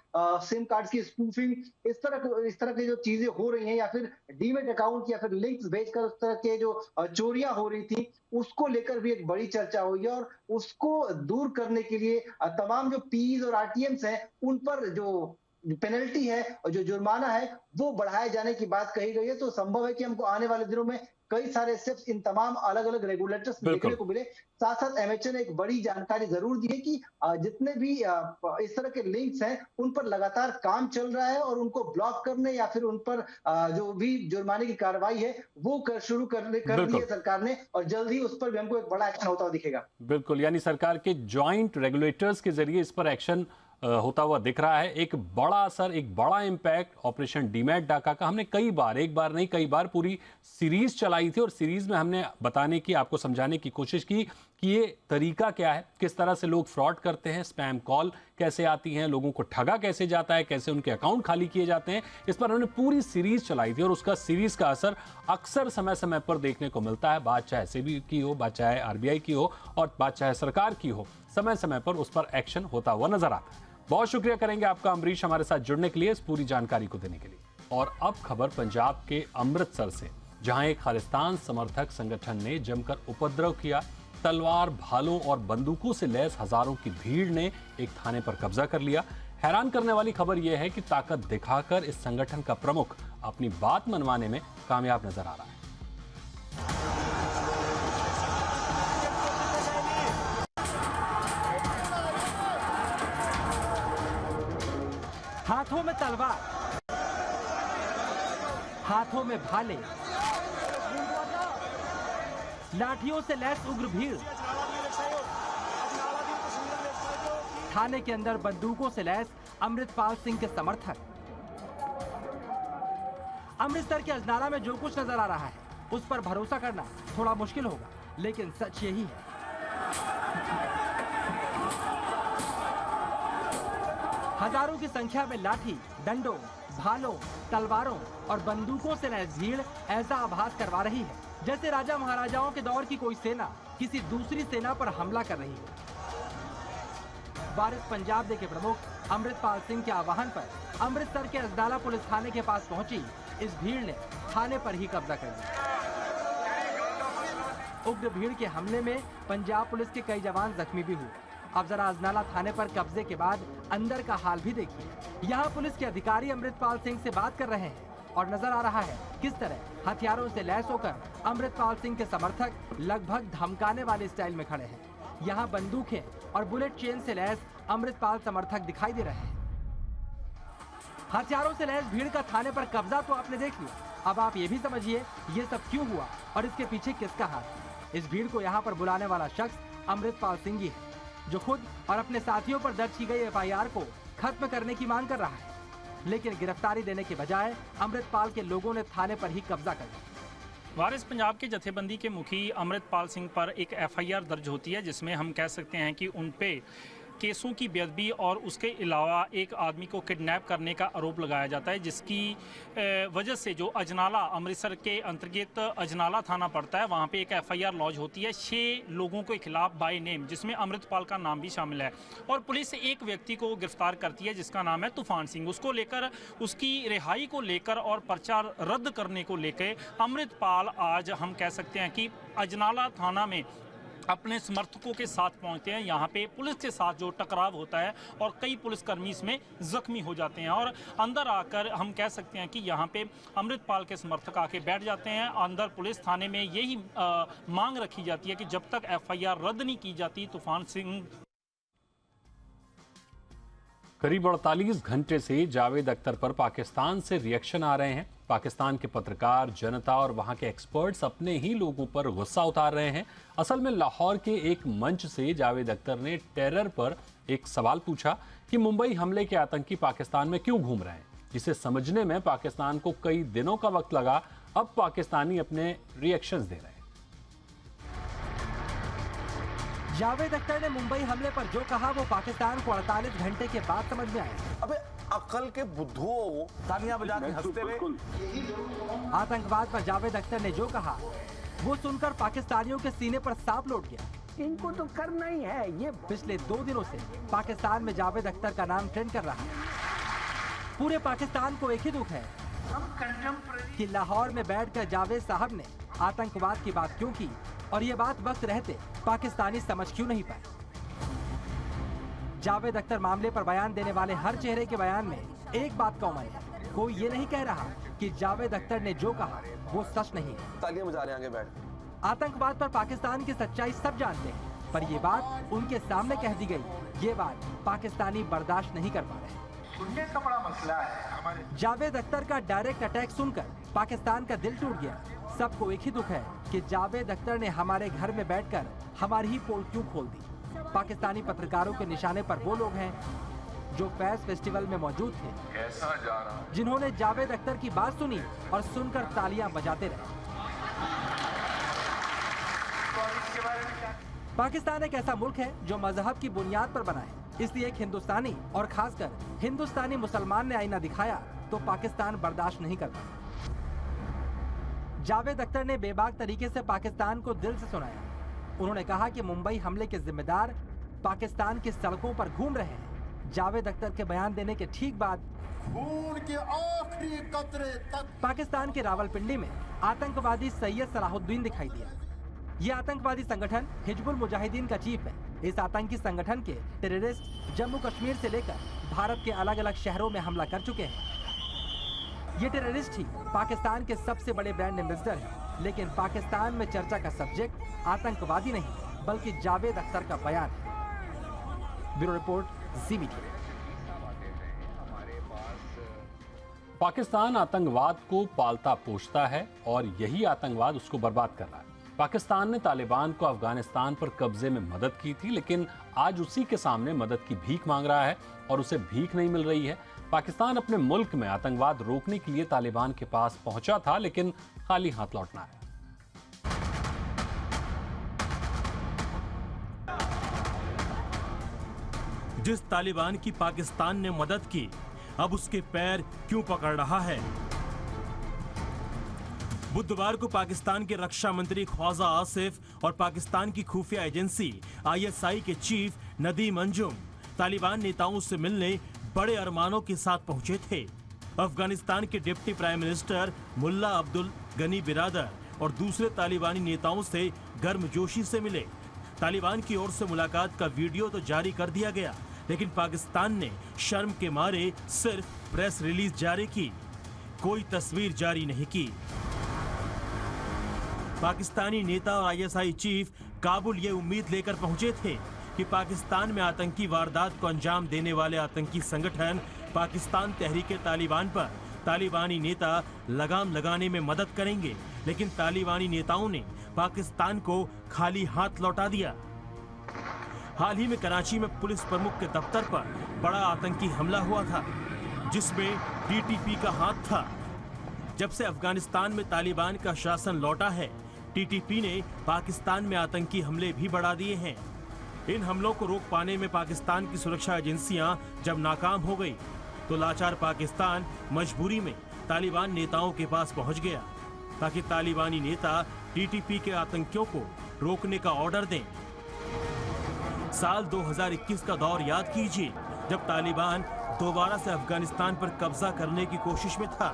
सिम कार्ड की स्पूफिंग, इस तरह की जो चीजें हो रही हैं या फिर डीमेट अकाउंट या फिर लिंक्स भेजकर उस तरह के जो चोरियां हो रही थी, उसको लेकर भी एक बड़ी चर्चा हुई है। और उसको दूर करने के लिए तमाम जो पीज और आरटीएम्स हैं उन पर जो पेनल्टी है और जो जुर्माना है वो बढ़ाए जाने की बात कही गई है। तो संभव है कि हमको आने वाले दिनों में कई सारे स्टेप्स इन तमाम अलग अलग रेगुलेटर्स देखने को मिले। साथ साथ एमएचए ने एक बड़ी जानकारी जरूर दी है कि जितने भी इस तरह के लिंक्स हैं उन पर लगातार काम चल रहा है और उनको ब्लॉक करने या फिर उन पर जो भी जुर्माने की कार्रवाई है वो शुरू कर दी है सरकार ने, और जल्द ही उस पर भी हमको एक बड़ा एक्शन होता हुआ दिखेगा। बिल्कुल, यानी सरकार के जॉइंट रेगुलेटर्स के जरिए इस पर एक्शन होता हुआ दिख रहा है। एक बड़ा असर, एक बड़ा इंपैक्ट ऑपरेशन डीमैट डाका का हमने कई बार, एक बार नहीं कई बार पूरी सीरीज चलाई थी और सीरीज में हमने बताने की, आपको समझाने की कोशिश की कि ये तरीका क्या है, किस तरह से लोग फ्रॉड करते हैं, स्पैम कॉल कैसे आती हैं, लोगों को ठगा कैसे जाता है, कैसे उनके अकाउंट खाली किए जाते हैं। इस पर हमने पूरी सीरीज चलाई थी और उसका सीरीज का असर अक्सर समय समय पर देखने को मिलता है। बात चाहे सेबी की हो, बात चाहे आरबीआई की हो और बात चाहे सरकार की हो, समय समय पर उस पर एक्शन होता हुआ नजर आता है। बहुत शुक्रिया करेंगे आपका अमरीश, हमारे साथ जुड़ने के लिए, इस पूरी जानकारी को देने के लिए। और अब खबर पंजाब के अमृतसर से, जहां एक खालिस्तान समर्थक संगठन ने जमकर उपद्रव किया। तलवार, भालों और बंदूकों से लैस हजारों की भीड़ ने एक थाने पर कब्जा कर लिया। हैरान करने वाली खबर यह है कि ताकत दिखाकर इस संगठन का प्रमुख अपनी बात मनवाने में कामयाब नजर आ रहा है। हाथों में तलवार, हाथों में भाले, लाठियों से लैस उग्र भीड़, थाने के अंदर बंदूकों से लैस अमृतपाल सिंह के समर्थक। अमृतसर के अजनाला में जो कुछ नजर आ रहा है उस पर भरोसा करना थोड़ा मुश्किल होगा, लेकिन सच यही है। हजारों की संख्या में लाठी, डंडों, भालों, तलवारों और बंदूकों से लैस भीड़ ऐसा आभास करवा रही है जैसे राजा महाराजाओं के दौर की कोई सेना किसी दूसरी सेना पर हमला कर रही है। वारिस पंजाब डे के प्रमुख अमृतपाल सिंह के आह्वान पर अमृतसर के अजनाला पुलिस थाने के पास पहुंची इस भीड़ ने थाने पर ही कब्जा कर लिया। उग्र भीड़ के हमले में पंजाब पुलिस के कई जवान जख्मी भी हुए। अब जरा अजनाला थाने पर कब्जे के बाद अंदर का हाल भी देखिए। यहाँ पुलिस के अधिकारी अमृतपाल सिंह से बात कर रहे हैं और नजर आ रहा है किस तरह हथियारों से लैस होकर अमृतपाल सिंह के समर्थक लगभग धमकाने वाले स्टाइल में खड़े हैं। यहाँ बंदूकें और बुलेट चेन से लैस अमृतपाल समर्थक दिखाई दे रहे हैं। हथियारों से लैस भीड़ का थाने पर कब्जा तो आपने देख लिया, अब आप ये भी समझिए ये सब क्यों हुआ और इसके पीछे किसका हाथ है। इस भीड़ को यहाँ पर बुलाने वाला शख्स अमृतपाल सिंह ही है, जो खुद और अपने साथियों पर दर्ज की गई एफआईआर को खत्म करने की मांग कर रहा है, लेकिन गिरफ्तारी देने के बजाय अमृतपाल के लोगों ने थाने पर ही कब्जा कर लिया। वारिस पंजाब के जथेबंदी के मुखी अमृतपाल सिंह पर एक एफआईआर दर्ज होती है, जिसमें हम कह सकते हैं कि उन पे केसों की बेअदबी और उसके अलावा एक आदमी को किडनैप करने का आरोप लगाया जाता है, जिसकी वजह से जो अजनाला, अमृतसर के अंतर्गत अजनाला थाना पड़ता है, वहाँ पे एक FIR लॉन्च होती है 6 लोगों के खिलाफ बाय नेम, जिसमें अमृतपाल का नाम भी शामिल है। और पुलिस एक व्यक्ति को गिरफ्तार करती है जिसका नाम है तूफान सिंह। उसको लेकर, उसकी रिहाई को लेकर और पर्चा रद्द करने को लेकर अमृतपाल आज हम कह सकते हैं कि अजनाला थाना में अपने समर्थकों के साथ पहुंचते हैं। यहाँ पे पुलिस के साथ जो टकराव होता है और कई पुलिसकर्मी इसमें जख्मी हो जाते हैं और अंदर आकर हम कह सकते हैं कि यहाँ पे अमृतपाल के समर्थक आके बैठ जाते हैं। अंदर पुलिस थाने में यही मांग रखी जाती है कि जब तक FIR रद्द नहीं की जाती, तूफान सिंह। करीब 48 घंटे से जावेद अख्तर पर पाकिस्तान से रिएक्शन आ रहे हैं। पाकिस्तान के पत्रकार, जनता और वहां के एक्सपर्ट्स अपने ही लोगों पर गुस्सा उतार रहे हैं। असल में लाहौर के एक मंच से जावेद अख्तर ने टेरर पर एक सवाल पूछा कि मुंबई हमले के आतंकी पाकिस्तान में क्यों घूम रहे हैं, जिसे समझने में पाकिस्तान को कई दिनों का वक्त लगा। अब पाकिस्तानी अपने रिएक्शंस दे रहे हैं। जावेद अख्तर ने मुंबई हमले पर जो कहा वो पाकिस्तान को 48 घंटे के बाद समझ में आया। अबे अकल के बुद्धुओं, तालियां बजा के हंसते रहे। आतंकवाद पर जावेद अख्तर ने जो कहा वो सुनकर पाकिस्तानियों के सीने पर सांप लौट गया। इनको तो करना ही है ये। पिछले 2 दिनों से पाकिस्तान में जावेद अख्तर का नाम ट्रेंड कर रहा है। पूरे पाकिस्तान को एक ही दुख है कि लाहौर में बैठकर जावेद साहब ने आतंकवाद की बात क्यों की और ये बात वक्त रहते पाकिस्तानी समझ क्यों नहीं पाए। जावेद अख्तर मामले पर बयान देने वाले हर चेहरे के बयान में एक बात कॉमन है, कोई ये नहीं कह रहा कि जावेद अख्तर ने जो कहा वो सच नहीं है। तालियां बजा रहे हैं आगे बैठ। आतंकवाद पर पाकिस्तान की सच्चाई सब जानते हैं, पर ये बात उनके सामने कह दी गई। ये बात पाकिस्तानी बर्दाश्त नहीं कर पा रहे। सुनने का बड़ा मसला है हमारे। जावेद अख्तर का डायरेक्ट अटैक सुनकर पाकिस्तान का दिल टूट गया। सबको एक ही दुख है कि जावेद अख्तर ने हमारे घर में बैठकर हमारी ही पोल क्यों खोल दी। पाकिस्तानी पत्रकारों के निशाने पर वो लोग हैं जो फैज फेस्टिवल में मौजूद थे, जिन्होंने जावेद अख्तर की बात सुनी और सुनकर तालियां बजाते रहे। पाकिस्तान एक ऐसा मुल्क है जो मजहब की बुनियाद पर बना है, इसलिए एक हिंदुस्तानी और खासकर हिंदुस्तानी मुसलमान ने आईना दिखाया तो पाकिस्तान बर्दाश्त नहीं करता। जावेद अख्तर ने बेबाक तरीके से पाकिस्तान को दिल से सुनाया। उन्होंने कहा कि मुंबई हमले के जिम्मेदार पाकिस्तान की सड़कों पर घूम रहे हैं। जावेद अख्तर के बयान देने के ठीक बाद खून के आखिरी कतरे तक पाकिस्तान के रावलपिंडी में आतंकवादी सैयद सलाहुद्दीन दिखाई दिया। ये आतंकवादी संगठन हिजबुल मुजाहिदीन का चीफ है। इस आतंकी संगठन के टेररिस्ट जम्मू कश्मीर से लेकर भारत के अलग अलग शहरों में हमला कर चुके हैं। ये टेररिस्ट ही पाकिस्तान के सबसे बड़े ब्रांड एम्बेसडर हैं, लेकिन पाकिस्तान में चर्चा का सब्जेक्ट आतंकवादी नहीं बल्कि जावेद अख्तर का बयान है। ब्यूरो रिपोर्ट, जी मीडिया। पाकिस्तान आतंकवाद को पालता पोषता है और यही आतंकवाद उसको बर्बाद कर रहा है। पाकिस्तान ने तालिबान को अफगानिस्तान पर कब्जे में मदद की थी, लेकिन आज उसी के सामने मदद की भीख मांग रहा है और उसे भीख नहीं मिल रही है। पाकिस्तान अपने मुल्क में आतंकवाद रोकने के लिए तालिबान के पास पहुंचा था, लेकिन खाली हाथ लौटना है। जिस तालिबान की पाकिस्तान ने मदद की, अब उसके पैर क्यों पकड़ रहा है? बुधवार को पाकिस्तान के रक्षा मंत्री ख्वाजा आसिफ और पाकिस्तान की खुफिया एजेंसी ISI के चीफ नदीम अंजुम तालिबान नेताओं से मिलने बड़े अरमानों के साथ पहुंचे थे। अफगानिस्तान के डिप्टी प्राइम मिनिस्टर मुल्ला अब्दुल गनी बिरादर और दूसरे तालिबानी नेताओं से गर्मजोशी से मिले। तालिबान की ओर से मुलाकात का वीडियो तो जारी कर दिया गया, लेकिन पाकिस्तान ने शर्म के मारे सिर्फ प्रेस रिलीज जारी की, कोई तस्वीर जारी नहीं की। पाकिस्तानी नेता और ISI चीफ काबुल ये उम्मीद लेकर पहुंचे थे कि पाकिस्तान में आतंकी वारदात को अंजाम देने वाले आतंकी संगठन पाकिस्तान तहरीक तालिबान पर तालिबानी नेता लगाम लगाने में मदद करेंगे, लेकिन तालिबानी नेताओं ने पाकिस्तान को खाली हाथ लौटा दिया। हाल ही में कराची में पुलिस प्रमुख के दफ्तर पर बड़ा आतंकी हमला हुआ था, जिसमें TTP का हाथ था। जब से अफगानिस्तान में तालिबान का शासन लौटा है, TTP ने पाकिस्तान में आतंकी हमले भी बढ़ा दिए हैं। इन हमलों को रोक पाने में पाकिस्तान की सुरक्षा एजेंसियां जब नाकाम हो गई तो लाचार पाकिस्तान मजबूरी में तालिबान नेताओं के पास पहुंच गया ताकि तालिबानी नेता टीटीपी के आतंकियों को रोकने का ऑर्डर दें। साल 2021 का दौर याद कीजिए, जब तालिबान दोबारा से अफगानिस्तान पर कब्जा करने की कोशिश में था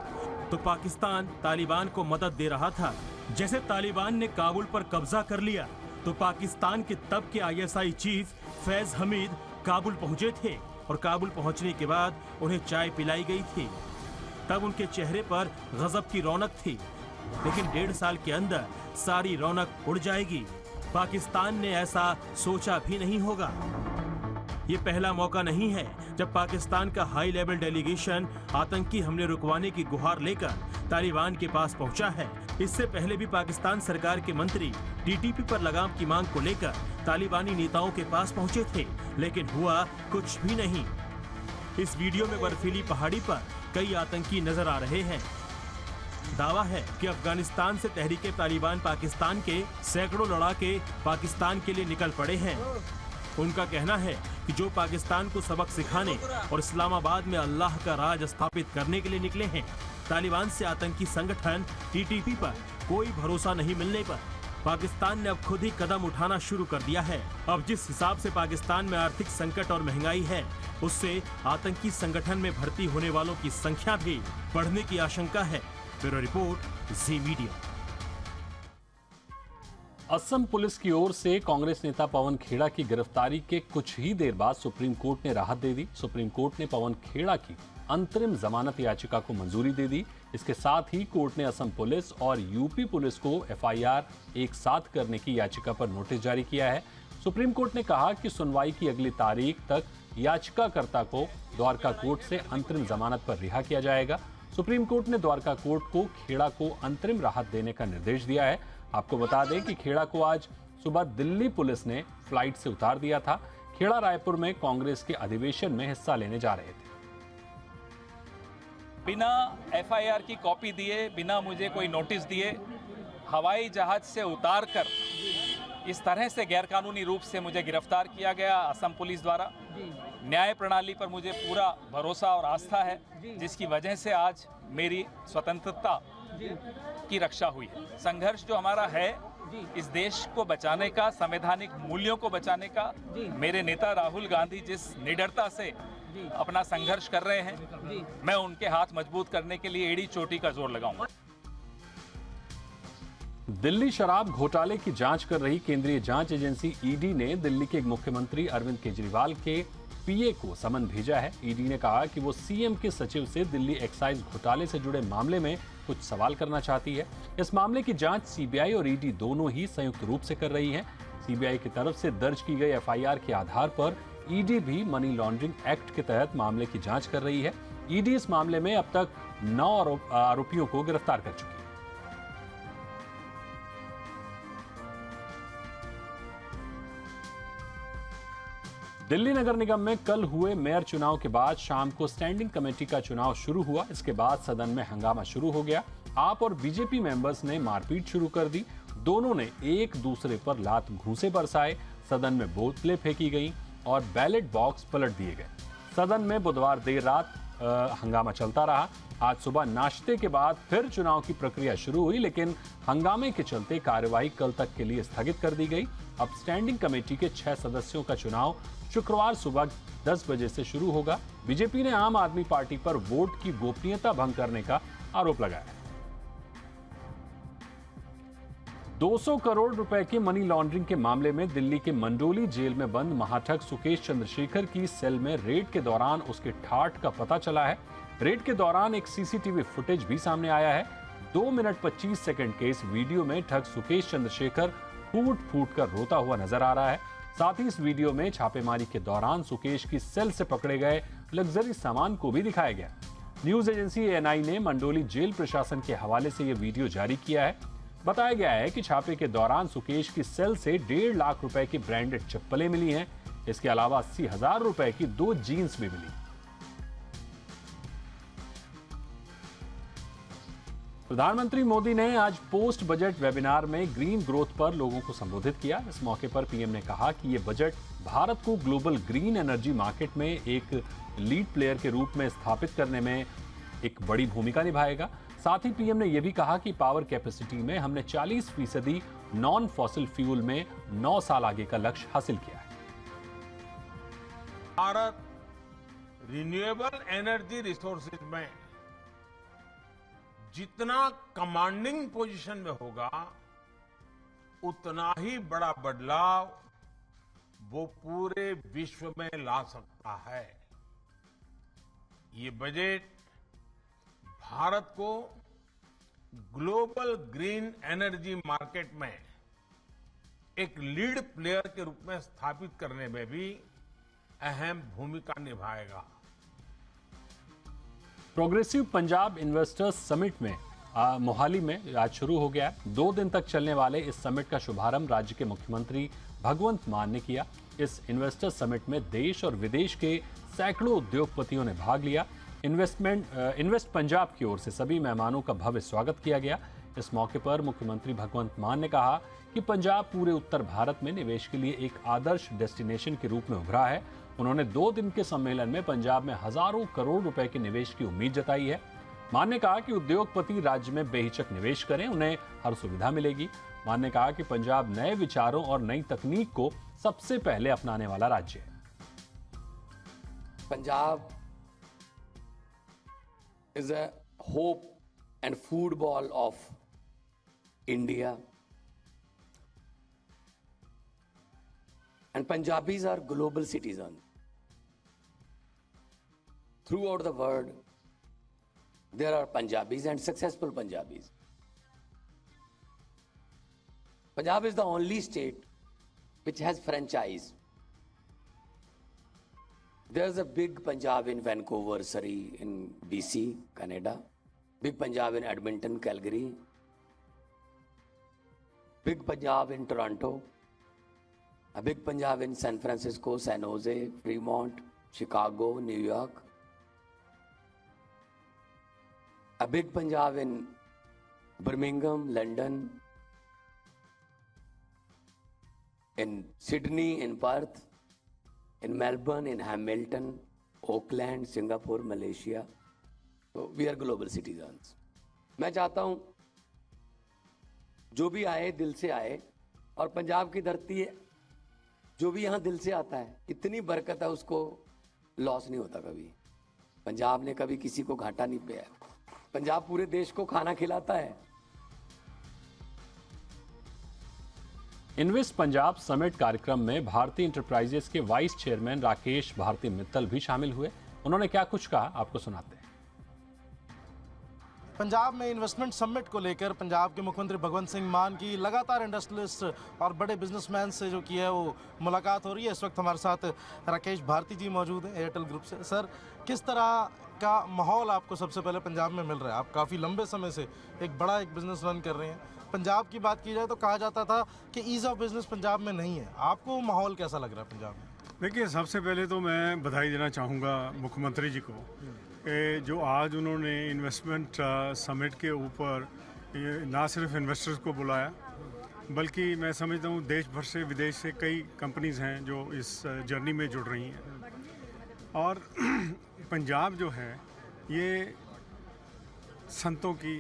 तो पाकिस्तान तालिबान को मदद दे रहा था। जैसे तालिबान ने काबुल पर कब्जा कर लिया तो पाकिस्तान के तब के आईएसआई चीफ फैज हमीद काबुल पहुंचे थे और काबुल पहुंचने के बाद उन्हें चाय पिलाई गई थी। तब उनके चेहरे पर गजब की रौनक थी, लेकिन 1.5 साल के अंदर सारी रौनक उड़ जाएगी। पाकिस्तान ने ऐसा सोचा भी नहीं होगा। ये पहला मौका नहीं है जब पाकिस्तान का हाई लेवल डेलीगेशन आतंकी हमले रुकवाने की गुहार लेकर तालिबान के पास पहुंचा है। इससे पहले भी पाकिस्तान सरकार के मंत्री टीटीपी पर लगाम की मांग को लेकर तालिबानी नेताओं के पास पहुंचे थे, लेकिन हुआ कुछ भी नहीं। इस वीडियो में बर्फीली पहाड़ी पर कई आतंकी नजर आ रहे हैं। दावा है कि अफगानिस्तान से तहरीके तालिबान पाकिस्तान के सैकड़ों लड़ाके पाकिस्तान के लिए निकल पड़े हैं। उनका कहना है कि जो पाकिस्तान को सबक सिखाने और इस्लामाबाद में अल्लाह का राज स्थापित करने के लिए निकले हैं। तालिबान से आतंकी संगठन टीटीपी पर कोई भरोसा नहीं मिलने पर पाकिस्तान ने अब खुद ही कदम उठाना शुरू कर दिया है। अब जिस हिसाब से पाकिस्तान में आर्थिक संकट और महंगाई है, उससे आतंकी संगठन में भर्ती होने वालों की संख्या भी बढ़ने की आशंका है। ब्यूरो रिपोर्ट, जी मीडिया। असम पुलिस की ओर से कांग्रेस नेता पवन खेड़ा की गिरफ्तारी के कुछ ही देर बाद सुप्रीम कोर्ट ने राहत दे दी। सुप्रीम कोर्ट ने पवन खेड़ा की अंतरिम जमानत याचिका को मंजूरी दे दी। इसके साथ ही कोर्ट ने असम पुलिस और यूपी पुलिस को एफआईआर एक साथ करने की याचिका पर नोटिस जारी किया है। सुप्रीम कोर्ट ने कहा कि सुनवाई की अगली तारीख तक याचिकाकर्ता को द्वारका कोर्ट से अंतरिम जमानत पर रिहा किया जाएगा। सुप्रीम कोर्ट ने द्वारका कोर्ट को खेड़ा को अंतरिम राहत देने का निर्देश दिया है। आपको बता दें कि खेड़ा को आज सुबह दिल्ली पुलिस ने फ्लाइट से उतार दिया था। खेड़ा रायपुर में कांग्रेस के अधिवेशन में हिस्सा लेने जा रहे थे। बिना एफआईआर की कॉपी दिए, बिना मुझे कोई नोटिस दिए, हवाई जहाज से उतारकर इस तरह से गैरकानूनी रूप से मुझे गिरफ्तार किया गया असम पुलिस द्वारा। न्याय प्रणाली पर मुझे पूरा भरोसा और आस्था है, जिसकी वजह से आज मेरी स्वतंत्रता की रक्षा हुई है। संघर्ष जो हमारा है इस देश को बचाने का, संवैधानिक मूल्यों को बचाने का, मेरे नेता राहुल गांधी जिस निडरता से अपना संघर्ष कर रहे हैं, मैं उनके हाथ मजबूत करने के लिए एड़ी चोटी का जोर लगाऊंगा। दिल्ली शराब घोटाले की जांच कर रही केंद्रीय जांच एजेंसी ईडी ने दिल्ली के मुख्यमंत्री अरविंद केजरीवाल के पीए को समन भेजा है। ईडी ने कहा कि वो सीएम के सचिव से दिल्ली एक्साइज घोटाले से जुड़े मामले में कुछ सवाल करना चाहती है। इस मामले की जांच सीबीआई और ईडी दोनों ही संयुक्त रूप से कर रही हैं। सीबीआई की तरफ से दर्ज की गई एफआईआर के आधार पर ईडी भी मनी लॉन्ड्रिंग एक्ट के तहत मामले की जांच कर रही है। ईडी इस मामले में अब तक 9 आरोपियों को गिरफ्तार कर चुकी है। दिल्ली नगर निगम में कल हुए मेयर चुनाव के बाद शाम को स्टैंडिंग कमेटी का चुनाव शुरू हुआ। इसके बाद सदन में हंगामा शुरू हो गया। आप और बीजेपी मेंबर्स ने मारपीट शुरू कर दी। दोनों ने एक दूसरे पर लात घूंसे बरसाए। सदन में बोतलें फेंकी गईं और बैलेट बॉक्स पलट दिए गए। सदन में बुधवार देर रात हंगामा चलता रहा। आज सुबह नाश्ते के बाद फिर चुनाव की प्रक्रिया शुरू हुई, लेकिन हंगामे के चलते कार्यवाही कल तक के लिए स्थगित कर दी गई। अब स्टैंडिंग कमेटी के 6 सदस्यों का चुनाव शुक्रवार सुबह 10 बजे से शुरू होगा। बीजेपी ने आम आदमी पार्टी पर वोट की गोपनीयता भंग करने का आरोप लगाया है। 200 करोड़ रुपए के मनी लॉन्ड्रिंग के मामले में दिल्ली के मंडोली जेल में बंद महाठग सुकेश चंद्रशेखर की सेल में रेड के दौरान उसके ठाठ का पता चला है। रेड के दौरान एक सीसीटीवी फुटेज भी सामने आया है। 2 मिनट 25 सेकंड के इस वीडियो में ठग सुकेश चंद्रशेखर फूट फूट कर रोता हुआ नजर आ रहा है। साथ ही इस वीडियो में छापेमारी के दौरान सुकेश की सेल से पकड़े गए लग्जरी सामान को भी दिखाया गया। न्यूज एजेंसी एएनआई ने मंडोली जेल प्रशासन के हवाले से यह वीडियो जारी किया है। बताया गया है कि छापे के दौरान सुकेश की सेल से 1.5 लाख रुपए की ब्रांडेड चप्पलें मिली हैं। इसके अलावा 80,000 रुपए की 2 जीन्स भी मिली। प्रधानमंत्री मोदी ने आज पोस्ट बजट वेबिनार में ग्रीन ग्रोथ पर लोगों को संबोधित किया। इस मौके पर पीएम ने कहा कि ये बजट भारत को ग्लोबल ग्रीन एनर्जी मार्केट में एक लीड प्लेयर के रूप में स्थापित करने में एक बड़ी भूमिका निभाएगा। साथ ही पीएम ने यह भी कहा कि पावर कैपेसिटी में हमने 40% नॉन फॉसिल फ्यूल में 9 साल आगे का लक्ष्य हासिल किया है। भारत रिन्यूएबल एनर्जी रिसोर्सेज में जितना कमांडिंग पोजीशन में होगा, उतना ही बड़ा बदलाव वो पूरे विश्व में ला सकता है। ये बजट भारत को ग्लोबल ग्रीन एनर्जी मार्केट में एक लीड प्लेयर के रूप में स्थापित करने में भी अहम भूमिका निभाएगा। प्रोग्रेसिव पंजाब इन्वेस्टर्स समिट में मोहाली में आज शुरू हो गया। 2 दिन तक चलने वाले इस समिट का शुभारंभ राज्य के मुख्यमंत्री भगवंत मान ने किया। इस इन्वेस्टर्स समिट में देश और विदेश के सैकड़ों उद्योगपतियों ने भाग लिया। इन्वेस्ट पंजाब की ओर से सभी मेहमानों का भव्य स्वागत किया गया। इस मौके पर मुख्यमंत्री भगवंत मान ने कहा कि पंजाब पूरे उत्तर भारत में निवेश के लिए एक आदर्श डेस्टिनेशन के रूप में उभरा है। उन्होंने 2 दिन के सम्मेलन में पंजाब में हजारों करोड़ रुपए के निवेश की उम्मीद जताई है। मान ने कहा कि उद्योगपति राज्य में बेहिचक निवेश करें, उन्हें हर सुविधा मिलेगी। मान ने कहा कि पंजाब नए विचारों और नई तकनीक को सबसे पहले अपनाने वाला राज्य है। Punjab is a hope and football of India, and Punjabis are global citizens. Throughout the world, there are Punjabis and successful Punjabis. Punjab is the only state which has franchise. There's a big Punjab in Vancouver, Surrey, in BC, Canada. Big Punjab in Edmonton, Calgary. Big Punjab in Toronto. A big Punjab in San Francisco, San Jose, Fremont, Chicago, New York. A big Punjab in Birmingham, London, in Sydney, in Perth, in Melbourne, in Hamilton, Auckland, Singapore, Malaysia. So we are global citizens. मैं चाहता हूं जो भी आए दिल से आए, और पंजाब की धरती है, जो भी यहां दिल से आता है, इतनी बरकत है, उसको लॉस नहीं होता कभी। पंजाब ने कभी किसी को घाटा नहीं पाया। पंजाब पूरे देश को खाना खिलाता है। इन्वेस्ट पंजाब समिट कार्यक्रम में भारतीय इंटरप्राइजेस के वाइस चेयरमैन राकेश भारती मित्तल भी शामिल हुए। उन्होंने क्या कुछ कहा, आपको सुनाते हैं। पंजाब में इन्वेस्टमेंट समिट को लेकर पंजाब के मुख्यमंत्री भगवंत सिंह मान की लगातार इंडस्ट्रियलिस्ट और बड़े बिजनेसमैन से जो की है वो मुलाकात हो रही है। इस वक्त हमारे साथ राकेश भारती जी मौजूद हैं एयरटेल ग्रुप से। सर, किस तरह का माहौल आपको सबसे पहले पंजाब में मिल रहा है? आप काफ़ी लंबे समय से एक बड़ा बिजनेस रन कर रहे हैं। पंजाब की बात की जाए तो कहा जाता था कि ईज़ ऑफ बिजनेस पंजाब में नहीं है। आपको माहौल कैसा लग रहा है पंजाब में? देखिए, सबसे पहले तो मैं बधाई देना चाहूँगा मुख्यमंत्री जी को कि जो आज उन्होंने इन्वेस्टमेंट समिट के ऊपर ना सिर्फ इन्वेस्टर्स को बुलाया, बल्कि मैं समझता हूँ देश भर से विदेश से कई कंपनीज़ हैं जो इस जर्नी में जुड़ रही हैं। और पंजाब जो है ये संतों की,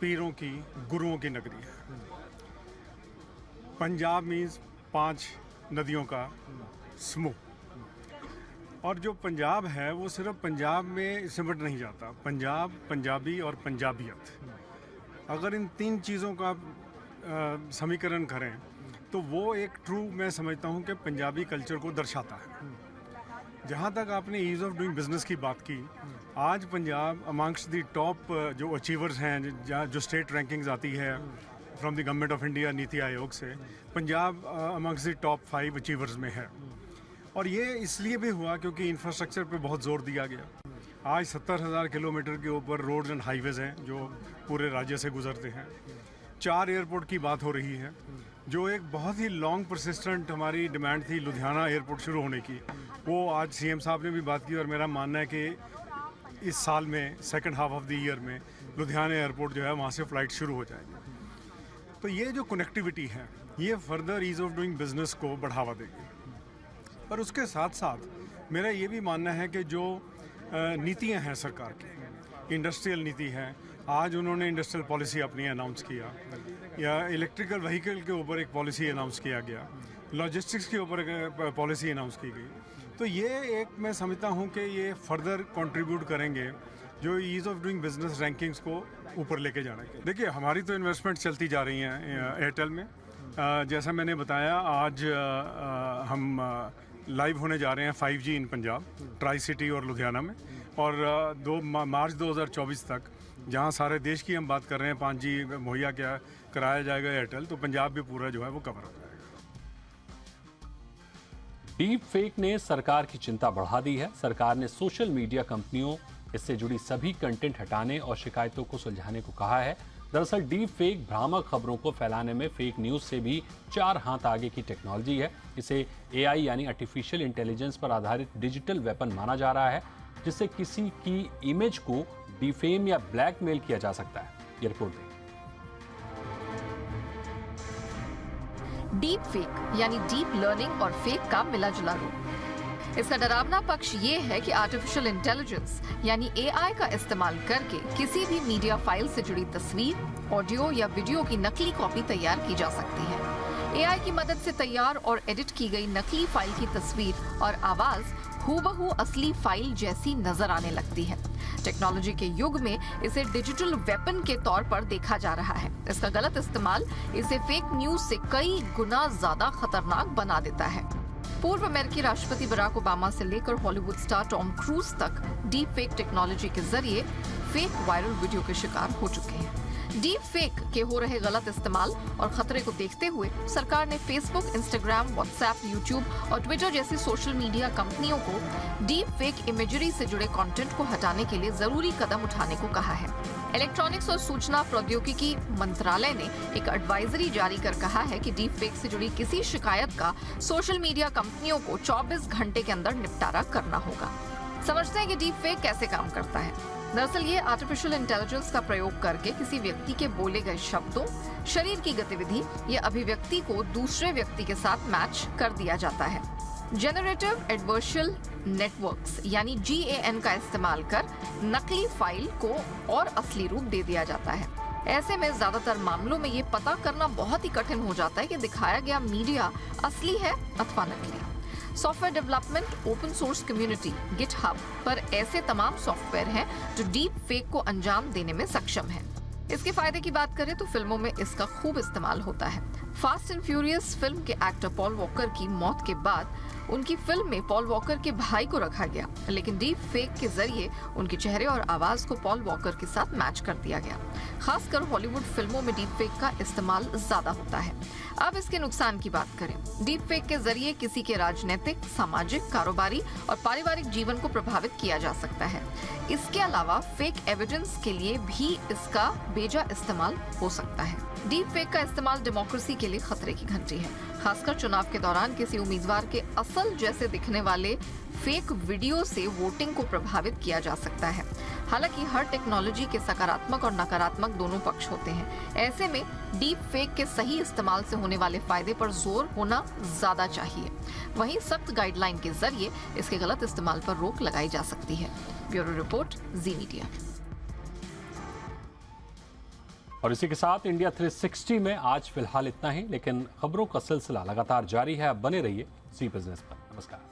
पीरों की, गुरुओं की नगरी है। पंजाब मीन्स 5 नदियों का समूह। और जो पंजाब है वो सिर्फ पंजाब में सिमट नहीं जाता। पंजाब, पंजाबी और पंजाबियत, अगर इन 3 चीज़ों का समीकरण करें तो वो एक ट्रू, मैं समझता हूँ कि पंजाबी कल्चर को दर्शाता है। जहाँ तक आपने ईज़ ऑफ डूइंग बिजनेस की बात की, आज पंजाब अमंग्स द टॉप जो अचीवर्स हैं, जो स्टेट रैंकिंग्स आती है from the government of India NITI Aayog से, Punjab amongst the top 5 achievers में है। और ये इसलिए भी हुआ क्योंकि इंफ्रास्ट्रक्चर पे बहुत जोर दिया गया। आज 70,000 किलोमीटर के ऊपर रोड्स एंड हाईवेज़ हैं जो पूरे राज्य से गुजरते हैं। 4 एयरपोर्ट की बात हो रही है, जो एक बहुत ही लॉन्ग परसिस्टेंट हमारी डिमांड थी लुधियाना एयरपोर्ट शुरू होने की। वो आज सीएम साहब ने भी बात की और मेरा मानना है कि इस साल में second half of the year में लुधियाना एयरपोर्ट जो है वहाँ से फ़्लाइट शुरू हो जाएगी। तो ये जो कनेक्टिविटी है ये further ease of doing business को बढ़ावा देगी। और उसके साथ साथ मेरा ये भी मानना है कि जो नीतियाँ हैं सरकार की, इंडस्ट्रियल नीति है, आज उन्होंने इंडस्ट्रियल पॉलिसी अपनी अनाउंस किया, या इलेक्ट्रिकल व्हीकल के ऊपर एक पॉलिसी अनाउंस किया गया, लॉजिस्टिक्स के ऊपर एक पॉलिसी अनाउंस की गई। तो ये एक मैं समझता हूँ कि ये फर्दर कंट्रीब्यूट करेंगे जो ease of doing business rankings को ऊपर लेके जाना है। देखिए हमारी तो इन्वेस्टमेंट चलती जा रही हैं एयरटेल में। जैसा मैंने बताया आज हम लाइव होने जा रहे हैं 5G इन पंजाब, ट्राई सिटी और लुधियाना में, और 2 मार्च 2024 तक जहां सारे देश की हम बात कर रहे हैं 5G मुहैया क्या कराया जाएगा एयरटेल, तो पंजाब भी पूरा जो है वो कवर हो जाएगा। डीप फेक ने सरकार की चिंता बढ़ा दी है। सरकार ने सोशल मीडिया कंपनियों इससे जुड़ी सभी कंटेंट हटाने और शिकायतों को सुलझाने को कहा है। दरअसल डीप फेक भ्रामक खबरों को फैलाने में फेक न्यूज से भी 4 हाथ आगे की टेक्नोलॉजी है। इसे AI यानी आर्टिफिशियल इंटेलिजेंस पर आधारित डिजिटल वेपन माना जा रहा है, जिससे किसी की इमेज को डिफेम या ब्लैकमेल किया जा सकता है। ये रिपोर्ट दें। डीप फेक यानी डीप लर्निंग और फेक का मिला जुला रूप। इसका डरावना पक्ष ये है कि आर्टिफिशियल इंटेलिजेंस यानी AI का इस्तेमाल करके किसी भी मीडिया फाइल से जुड़ी तस्वीर, ऑडियो या वीडियो की नकली कॉपी तैयार की जा सकती है। AI की मदद से तैयार और एडिट की गई नकली फाइल की तस्वीर और आवाज हूबहू असली फाइल जैसी नजर आने लगती है। टेक्नोलॉजी के युग में इसे डिजिटल वेपन के तौर पर देखा जा रहा है। इसका गलत इस्तेमाल इसे फेक न्यूज से कई गुना ज्यादा खतरनाक बना देता है। पूर्व अमेरिकी राष्ट्रपति बराक ओबामा से लेकर हॉलीवुड स्टार टॉम क्रूज तक डीप फेक टेक्नोलॉजी के जरिए फेक वायरल वीडियो के शिकार हो चुके हैं। डीप फेक के हो रहे गलत इस्तेमाल और खतरे को देखते हुए सरकार ने फेसबुक, इंस्टाग्राम, व्हाट्सएप, यूट्यूब और ट्विटर जैसी सोशल मीडिया कंपनियों को डीप फेक इमेजरी से जुड़े कंटेंट को हटाने के लिए जरूरी कदम उठाने को कहा है। इलेक्ट्रॉनिक्स और सूचना प्रौद्योगिकी मंत्रालय ने एक एडवाइजरी जारी कर कहा है कि डीप फेक से जुड़ी किसी शिकायत का सोशल मीडिया कंपनियों को 24 घंटे के अंदर निपटारा करना होगा। समझते हैं कि डीप फेक कैसे काम करता है। दरअसल ये आर्टिफिशियल इंटेलिजेंस का प्रयोग करके किसी व्यक्ति के बोले गए शब्दों, शरीर की गतिविधि या अभिव्यक्ति को दूसरे व्यक्ति के साथ मैच कर दिया जाता है। जनरेटिव एडवर्शियल नेटवर्क्स यानी GAN का इस्तेमाल कर नकली फाइल को और असली रूप दे दिया जाता है। ऐसे में ज्यादातर मामलों में ये पता करना बहुत ही कठिन हो जाता है कि दिखाया गया मीडिया असली है अथवा नकली। Software development open source community GitHub पर ऐसे तमाम सॉफ्टवेयर हैं जो डीप फेक को अंजाम देने में सक्षम है। इसके फायदे की बात करें तो फिल्मों में इसका खूब इस्तेमाल होता है। फास्ट एंड फ्यूरियस फिल्म के एक्टर पॉल वॉकर की मौत के बाद उनकी फिल्म में पॉल वॉकर के भाई को रखा गया, लेकिन डीप फेक के जरिए उनके चेहरे और आवाज को पॉल वॉकर के साथ मैच कर दिया गया। खासकर हॉलीवुड फिल्मों में डीप फेक का इस्तेमाल ज्यादा होता है। अब इसके नुकसान की बात करें। डीप फेक के जरिए किसी के राजनीतिक, सामाजिक, कारोबारी और पारिवारिक जीवन को प्रभावित किया जा सकता है। इसके अलावा फेक एविडेंस के लिए भी इसका बेजा इस्तेमाल हो सकता है। डीप फेक का इस्तेमाल डेमोक्रेसी के लिए खतरे की घंटी है। खासकर चुनाव के दौरान किसी उम्मीदवार के असल जैसे दिखने वाले फेक वीडियो से वोटिंग को प्रभावित किया जा सकता है। हालांकि हर टेक्नोलॉजी के सकारात्मक और नकारात्मक दोनों पक्ष होते हैं। ऐसे में डीप फेक के सही इस्तेमाल से होने वाले फायदे पर जोर होना ज्यादा चाहिए। वहीं सख्त गाइडलाइन के जरिए इसके गलत इस्तेमाल पर रोक लगाई जा सकती है। ब्यूरो रिपोर्ट, जी मीडिया। और इसी के साथ इंडिया 360 में आज फिलहाल इतना ही, लेकिन खबरों का सिलसिला लगातार जारी है। अब बने रहिए जी बिजनेस पर। नमस्कार।